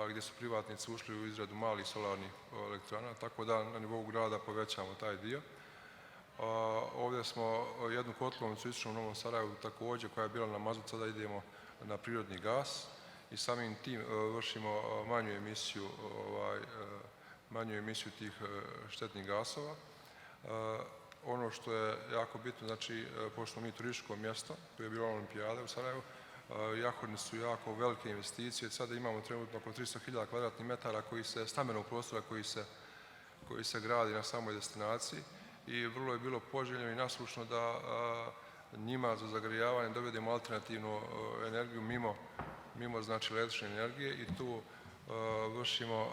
gdje su privatnici ušli u izradu malih solarnih elektrana, tako da na nivou grada povećamo taj dio. Ovdje smo jednu kotlovnicu u istočnom Novom Sarajevu također koja je bila na mazut, sada idemo na prirodni gas i samim tim vršimo manju emisiju tih štetnih gasova. Ono što je jako bitno, znači, pošto smo mi turističko mjesto, tu je bila olimpijada u Sarajevu, su jako velike investicije. Sada imamo trenutno oko 300.000 kvadratnih metara stambenog prostora koji se gradi na samoj destinaciji i vrlo je bilo poželjno i naslušno da njima za zagrijavanje dovedemo alternativnu energiju mimo znači električne energije i tu vršimo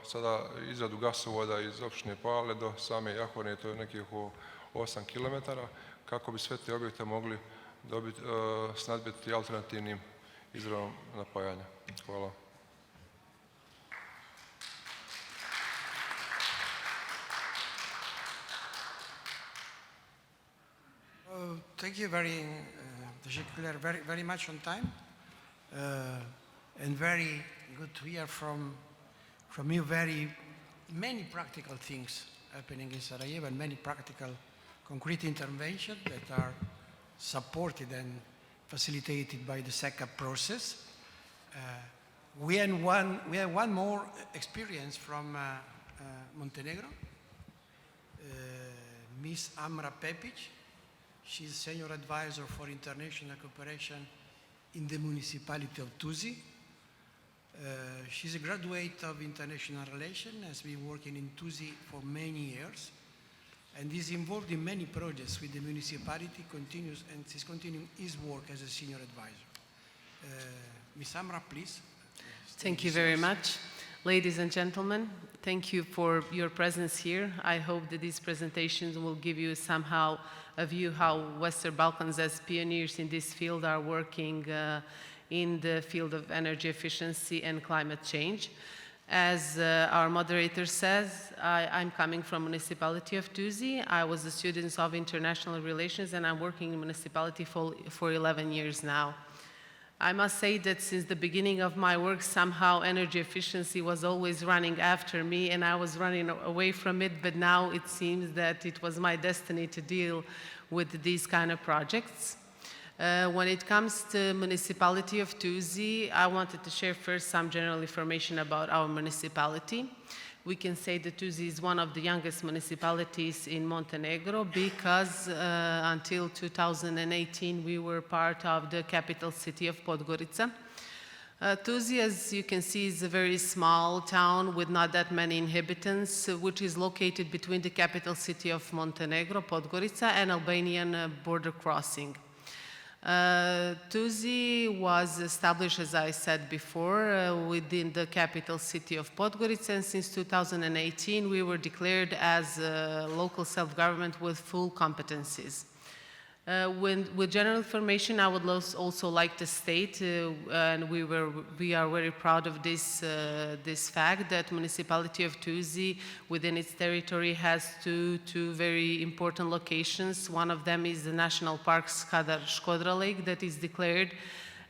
sada izradu gasovoda iz opštine Pale do same Jahorne, to je nekih oko 8 km, kako bi sve te objekte mogli snadbiti alternativnim izvorom napajanja. Hvala. thank you very much on time, and very good to hear from you many practical things happening in Sarajevo and many practical concrete interventions that are supported and facilitated by the SECAP process. We have one more experience from Montenegro, Ms. Amra Pepić. She's Senior Advisor for International Cooperation in the Municipality of Tuzi. She's a graduate of International Relations, has been working in Tuzi for many years, and is involved in many projects with the municipality, and is continuing his work as a senior advisor. Ms. Amra, please. Thank you very much. Ladies and gentlemen, thank you for your presence here. I hope that these presentations will give you somehow a view how Western Balkans as pioneers in this field are working in the field of energy efficiency and climate change. As our moderator says, I'm coming from Municipality of Tuzi. I was a student of international relations and I'm working in municipality for 11 years now. I must say that since the beginning of my work, somehow energy efficiency was always running after me and I was running away from it, but now it seems that it was my destiny to deal with these kind of projects. When it comes to Municipality of Tuzi, I wanted to share first some general information about our municipality. We can say that Tuzi is one of the youngest municipalities in Montenegro because until 2018 we were part of the capital city of Podgorica. Tuzi, as you can see, is a very small town with not that many inhabitants, which is located between the capital city of Montenegro, Podgorica, and Albanian border crossing. Tuzi was established, as I said before, within the capital city of Podgorica, and since 2018 we were declared as a local self-government with full competencies. With general information, I would also like to state, and we are very proud of this fact, that Municipality of Tuzi within its territory has two very important locations. One of them is the National Park Skadar-Škodra Lake that is declared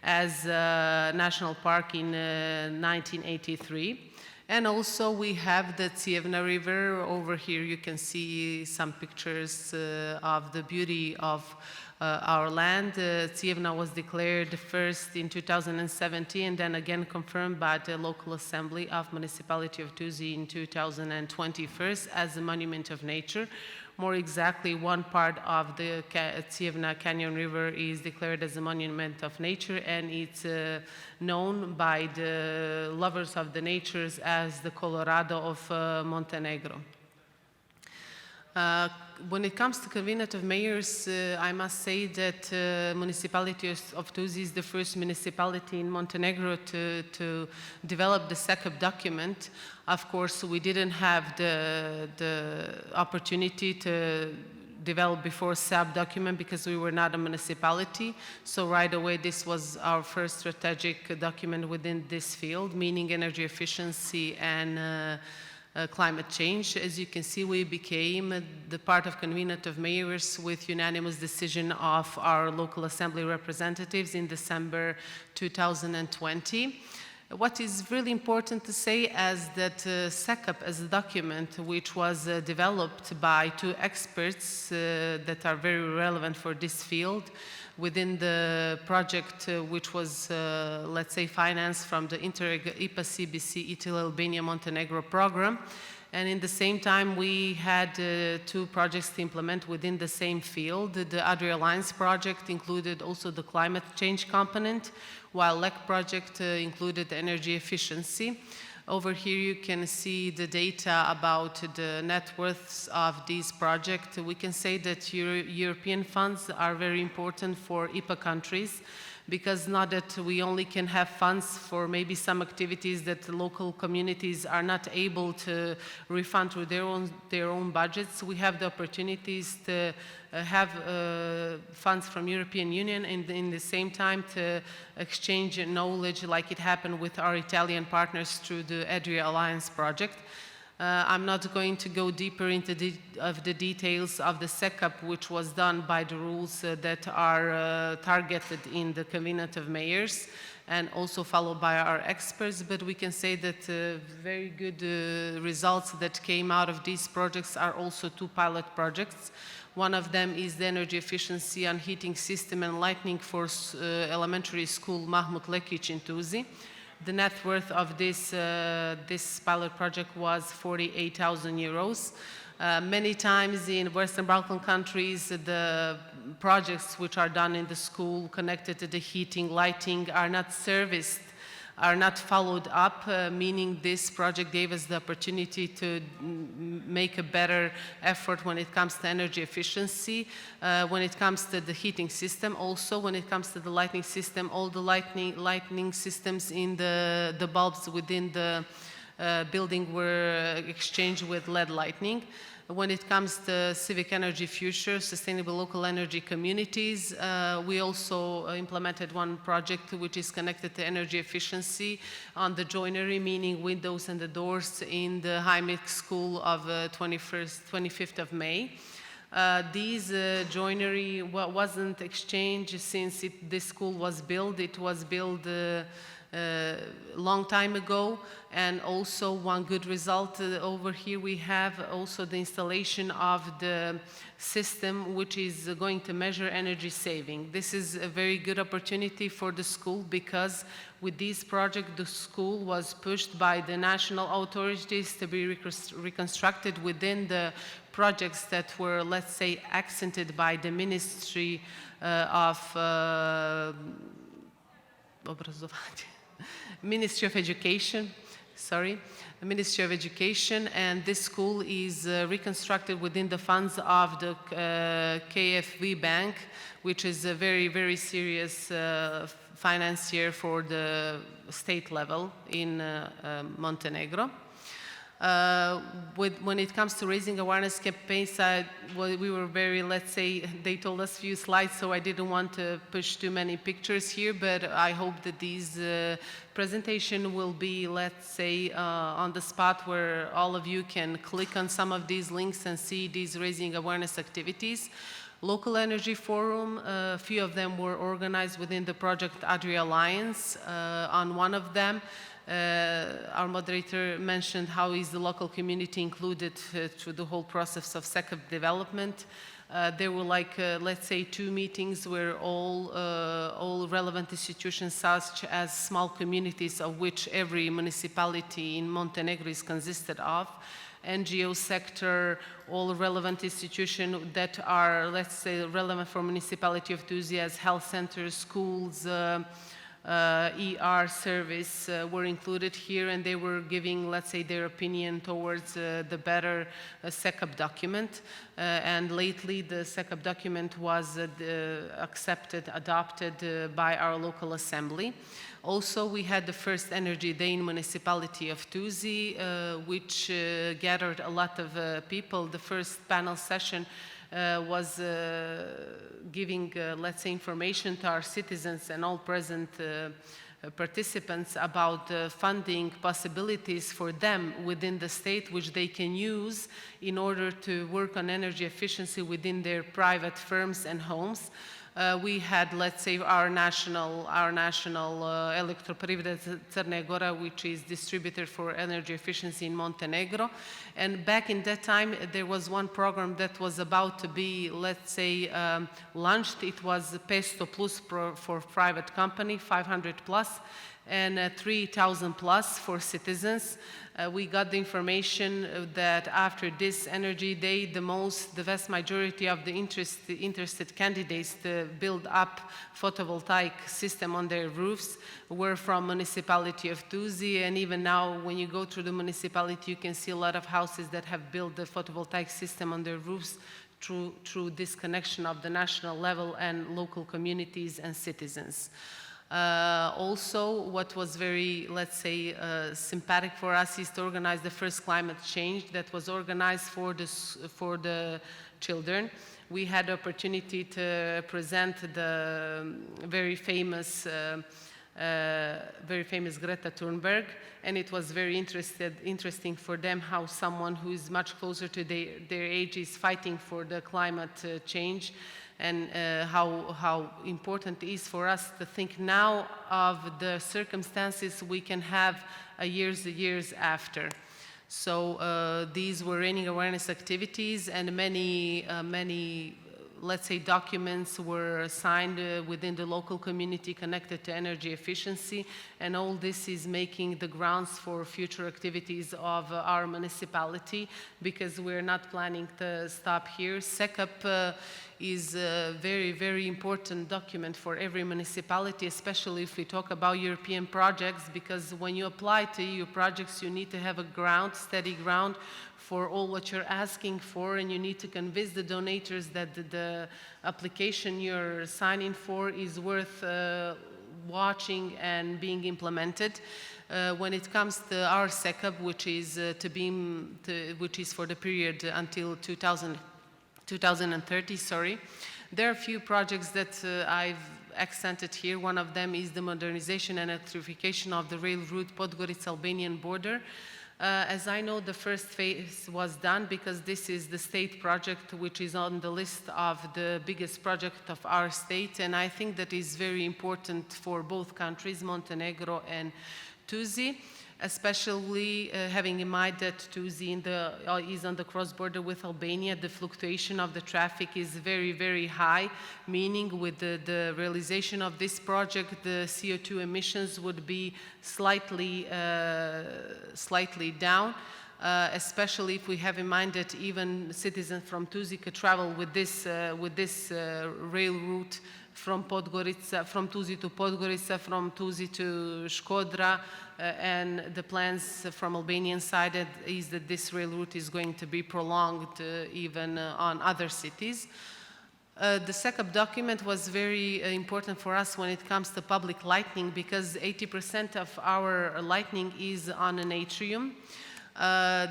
as a national park in 1983. And also we have the Cijevna River. Over here you can see some pictures of the beauty of our land. Cijevna was declared first in 2017 and then again confirmed by the local assembly of Municipality of Tuzi in 2021 as a monument of nature. More exactly, one part of the Cijevna Canyon River is declared as a monument of nature, and it's known by the lovers of the natures as the Colorado of Montenegro. When it comes to Cabinet of Mayors, I must say that Municipality of Tuzi is the first municipality in Montenegro to develop the SECAP document. Of course, we didn't have the opportunity to develop before SECAP document because we were not a municipality. So right away, this was our first strategic document within this field, meaning energy efficiency and climate change. As you can see, we became the part of Convenant of Mayors with unanimous decision of our local assembly representatives in December 2020. What is really important to say is that SECAP as a document which was developed by two experts that are very relevant for this field within the project which was, let's say, financed from the Interreg IPA CBC Italy Albania Montenegro program. And in the same time, we had two projects to implement within the same field. The Adria Alliance project included also the climate change component, while LEC project included energy efficiency. Over here you can see the data about the net worths of these projects. We can say that European funds are very important for IPA countries, because not that we only can have funds for maybe some activities that the local communities are not able to refund through their own budgets. We have the opportunities to have funds from European Union and in the same time to exchange knowledge like it happened with our Italian partners through the Adria Alliance project. I'm not going to go deeper into the details of the SECAP, which was done by the rules that are targeted in the Covenant of Mayors and also followed by our experts, but we can say that very good results that came out of these projects are also 2 pilot projects. One of them is the energy efficiency and heating system and lighting for elementary school Mahmut Lekić in Tuzi. The net worth of this pilot project was 48,000 euros. Many times in Western Balkan countries, the projects which are done in the school connected to the heating, lighting are not serviced, are not followed up, meaning this project gave us the opportunity to make a better effort when it comes to energy efficiency, when it comes to the heating system, also when it comes to the lighting system, all the lighting systems in the bulbs within the building were exchanged with LED lighting. When it comes to civic energy future, sustainable local energy communities, we also implemented one project which is connected to energy efficiency on the joinery, meaning windows and the doors in the high-mix school of 25th of May. These joinery wasn't exchanged since this school was built. It was built long time ago, and also one good result over here we have also the installation of the system which is going to measure energy saving. This is a very good opportunity for the school because with this project the school was pushed by the national authorities to be reconstructed within the projects that were, let's say, accented by the Ministry of Ministry of Education, the Ministry of Education, and this school is reconstructed within the funds of the KfW Bank, which is a very, very serious financier for the state level in Montenegro. When it comes to raising awareness campaigns, we were very, let's say, they told us few slides, so I didn't want to push too many pictures here, but I hope that these presentation will be, let's say, on the spot where all of you can click on some of these links and see these raising awareness activities. Local Energy Forum, a few of them were organized within the Project Adria Alliance. On one of them, our moderator mentioned how is the local community included through the whole process of SECAP development. There were let's say 2 meetings where all relevant institutions such as small communities of which every municipality in Montenegro is consisted of, NGO sector, all relevant institutions that are, let's say, relevant for Municipality of Tuzi as health centers, schools, ER service were included here, and they were giving, let's say, their opinion towards the better SECAP document. And lately, the SECAP document was accepted, adopted by our local assembly. Also, we had the first Energy Day in Municipality of Tuzi, which gathered a lot of people. The first panel session was giving, let's say, information to our citizens and all present participants about funding possibilities for them within the state, which they can use in order to work on energy efficiency within their private firms and homes. We had, let's say, our national Elektroprivreda Crne Gore, which is distributor for energy efficiency in Montenegro. And back in that time, there was one program that was about to be, let's say, launched. It was 500 plus for private company, 500 plus, and 3,000 plus for citizens. We got the information that after this Energy Day, the vast majority of the interested candidates to build up photovoltaic system on their roofs were from Municipality of Tuzi, and even now when you go through the municipality, you can see a lot of houses that have built the photovoltaic system on their roofs through this connection of the national level and local communities and citizens. Also, what was very, let's say, sympathetic for us is to organize the first climate change that was organized for the children. We had the opportunity to present the very famous very famous Greta Thunberg, and it was very interesting for them how someone who is much closer to their age is fighting for the climate change, and how important it is for us to think now of the circumstances we can have years after. So these were raining awareness activities, and many let's say, documents were signed within the local community connected to energy efficiency, and all this is making the grounds for future activities of our municipality, because we're not planning to stop here. SECAP is a very important document for every municipality, especially if we talk about European projects, because when you apply to EU projects, you need to have a ground, steady ground, for all what you're asking for, and you need to convince the donors that the application you're signing for is worth watching and being implemented. When it comes to our SECAP, which is for the period until 2030, sorry, there are a few projects that I've accented here. One of them is the modernization and electrification of the rail route Podgorica-Albanian border. As I know, the first phase was done because this is the state project which is on the list of the biggest project of our state, and I think that is very important for both countries, Montenegro and Tuzi, especially having in mind that Tuzi is on the cross-border with Albania. The fluctuation of the traffic is very high, meaning with the realization of this project, the CO2 emissions would be slightly down, especially if we have in mind that even citizens from Tuzi could travel with this rail route from Podgorica, from Tuzi to Podgorica, from Tuzi to Shkodra, and the plans from Albanian side is that this rail route is going to be prolonged even on other cities. The SECAP document was very important for us when it comes to public lighting, because 80% of our lighting is on an atrium.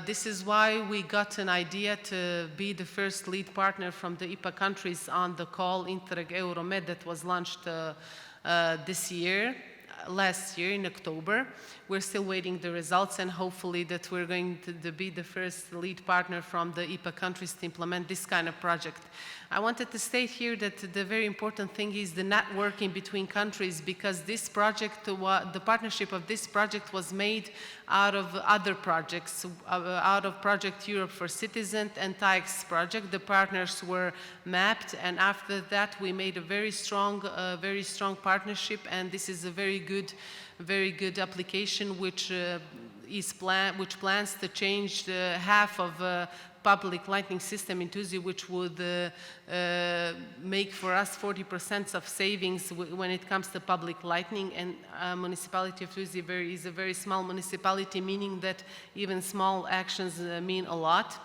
This is why we got an idea to be the first lead partner from the IPA countries on the call Interreg Euromed that was launched last year in October. We're still waiting the results, and hopefully that we're going to be the first lead partner from the IPA countries to implement this kind of project. I wanted to state here that the very important thing is the networking between countries, because this project, the partnership of this project was made out of other projects, out of Project Europe for Citizens and TAIEX project. The partners were mapped, and after that we made a very strong partnership, and this is a very good application which plans to change half of public lighting system in Tuzi, which would make for us 40% of savings when it comes to public lighting. And municipality of Tuzi is a very small municipality, meaning that even small actions mean a lot.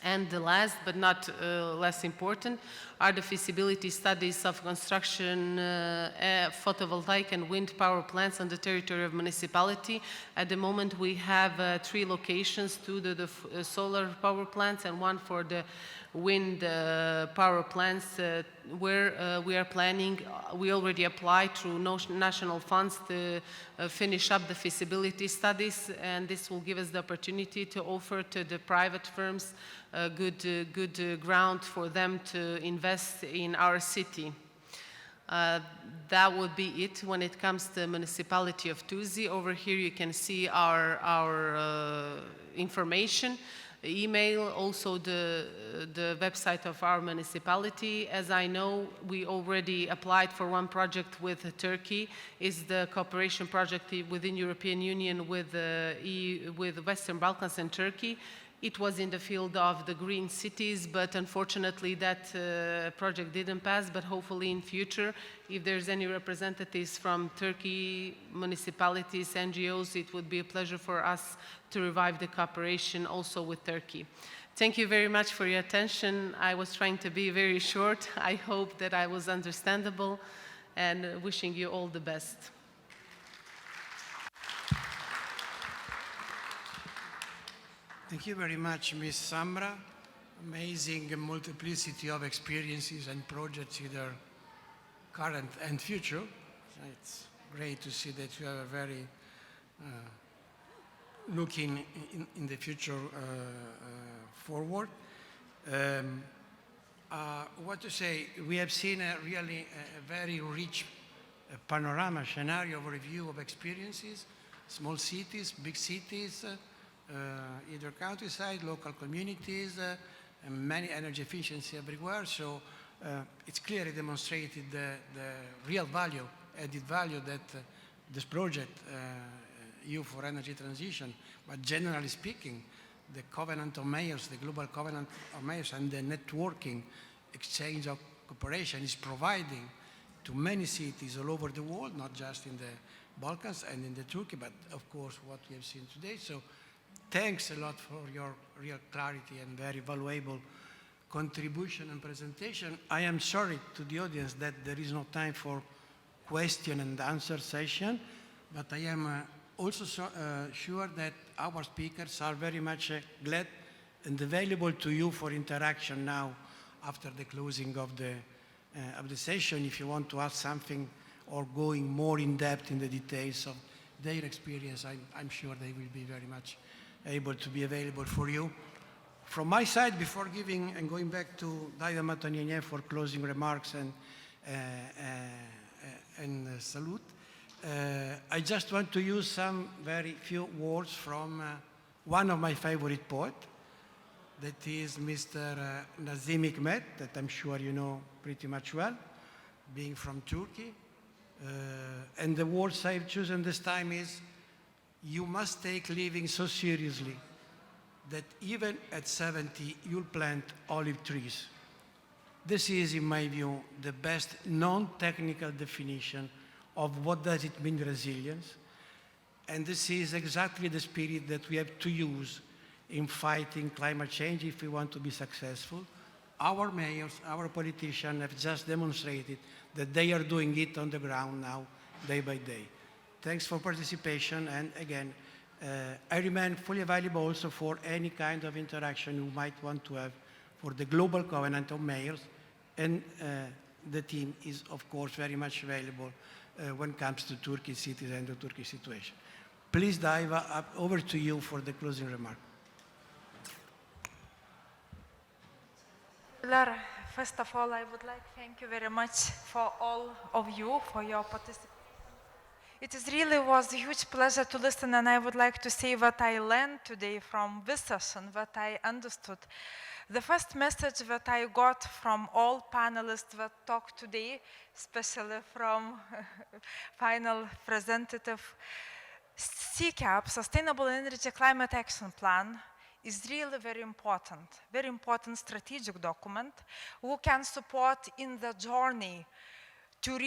And the last but not less important are the feasibility studies of construction photovoltaic and wind power plants on the territory of municipality. At the moment we have 3 locations, 2 the solar power plants and 1 for the wind power plants where we are planning, we already applied through national funds to finish up the feasibility studies, and this will give us the opportunity to offer to the private firms a good ground for them to invest in our city. That would be it when it comes to the municipality of Tuzi. Over here you can see our information. Email, also the website of our municipality. As I know, we already applied for one project with Turkey. It's the cooperation project within European Union with Western Balkans and Turkey. It was in the field of the green cities, but unfortunately that project didn't pass. But hopefully in future, if there's any representatives from Turkey, municipalities, NGOs, it would be a pleasure for us to revive the cooperation also with Turkey. Thank you very much for your attention. I was trying to be very short. I hope that I was understandable, and wishing you all the best. Thank you very much, Ms. Amra. Amazing multiplicity of experiences and projects, either current and future. It's great to see that you have a very looking in the future forward. What to say, we have seen a really very rich panorama, scenario overview of experiences, small cities, big cities, either countryside, local communities, and many energy efficiency everywhere. So it's clearly demonstrated the real value, added value that this project, EU for Energy Transition, but generally speaking, the Covenant of Mayors, the Global Covenant of Mayors, and the networking exchange of cooperation is providing to many cities all over the world, not just in the Balkans and in the Turkey, but of course what we have seen today. So thanks a lot for your real clarity and very valuable contribution and presentation. I am sorry to the audience that there is no time for question and answer session, but I am also sure that our speakers are very much glad and available to you for interaction now after the closing of the session, if you want to ask something or going more in depth in the details of their experience. I'm sure they will be very much able to be available for you. From my side, before giving and going back to Daiva Matonienė for closing remarks and salute, I just want to use some very few words from one of my favorite poets, that is Mr. Nazım Hikmet, that I'm sure you know pretty much well, being from Turkey. And the words I've chosen this time is, you must take living so seriously that even at 70 you'll plant olive trees. This is, in my view, the best non-technical definition of what does it mean resilience. And this is exactly the spirit that we have to use in fighting climate change if we want to be successful. Our mayors, our politicians have just demonstrated that they are doing it on the ground now, day by day. Thanks for participation, and again, I remain fully available also for any kind of interaction you might want to have for the Global Covenant of Mayors, and the team is, of course, very much available when it comes to Turkey cities and the Turkish situation. Please, Daiva, over to you for the closing remark. Lara, first of all, I would like to thank you very much for all of you for your participation. It really was a huge pleasure to listen, and I would like to say what I learned today from this session, what I understood. The first message that I got from all panelists that talked today, especially from final representative, SECAP, Sustainable Energy Climate Action Plan, is really very important strategic document who can support in the journey to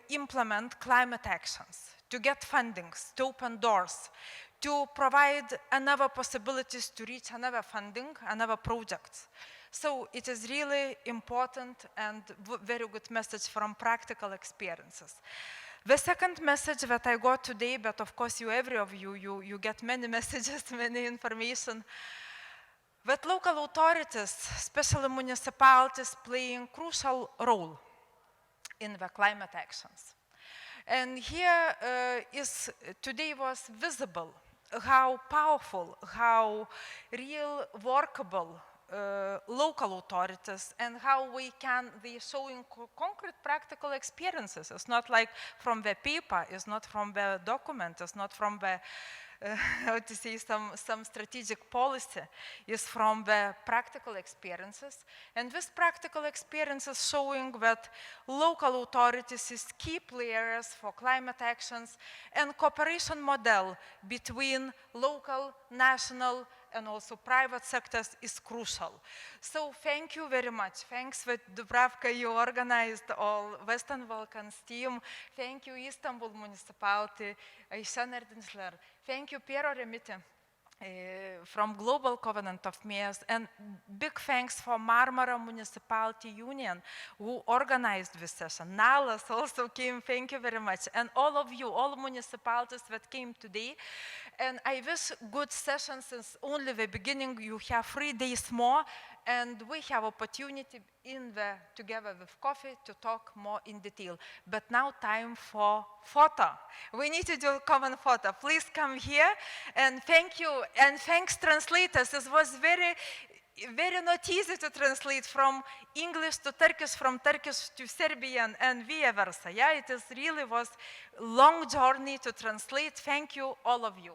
implement climate actions, to get fundings, to open doors, to provide another possibilities to reach another funding, another projects. So it is really important and very good message from practical experiences. The second message that I got today, but of course every of you get many messages, many information, that local authorities, especially municipalities, playing crucial role in the climate actions. And here today was visible how powerful, how real workable local authorities, and how they showing concrete practical experiences. It's not like from the paper, it's not from the document, it's not from the how to say some strategic policy, is from the practical experiences. And this practical experiences showing that local authorities is key players for climate actions, and cooperation model between local, national, and also private sectors is crucial. So thank you very much. Thanks with Dubravka, you organized all Western Balkans team. Thank you Istanbul Municipality, Ayşen Erdinçler. Thank you Piero, Remitti from Global Covenant of Mayors, and big thanks for Marmara Municipality Union who organized this session. Nalas also came, thank you very much. And all of you, all municipalities that came today. And I wish good session, since only the beginning, you have 3 days more, and we have opportunity together with coffee to talk more in detail. But now time for photo. We need to do a common photo. Please come here, and thank you, and thanks translators. It was very not easy to translate from English to Turkish, from Turkish to Serbian, and vice versa. Yeah, it really was long journey to translate. Thank you, all of you.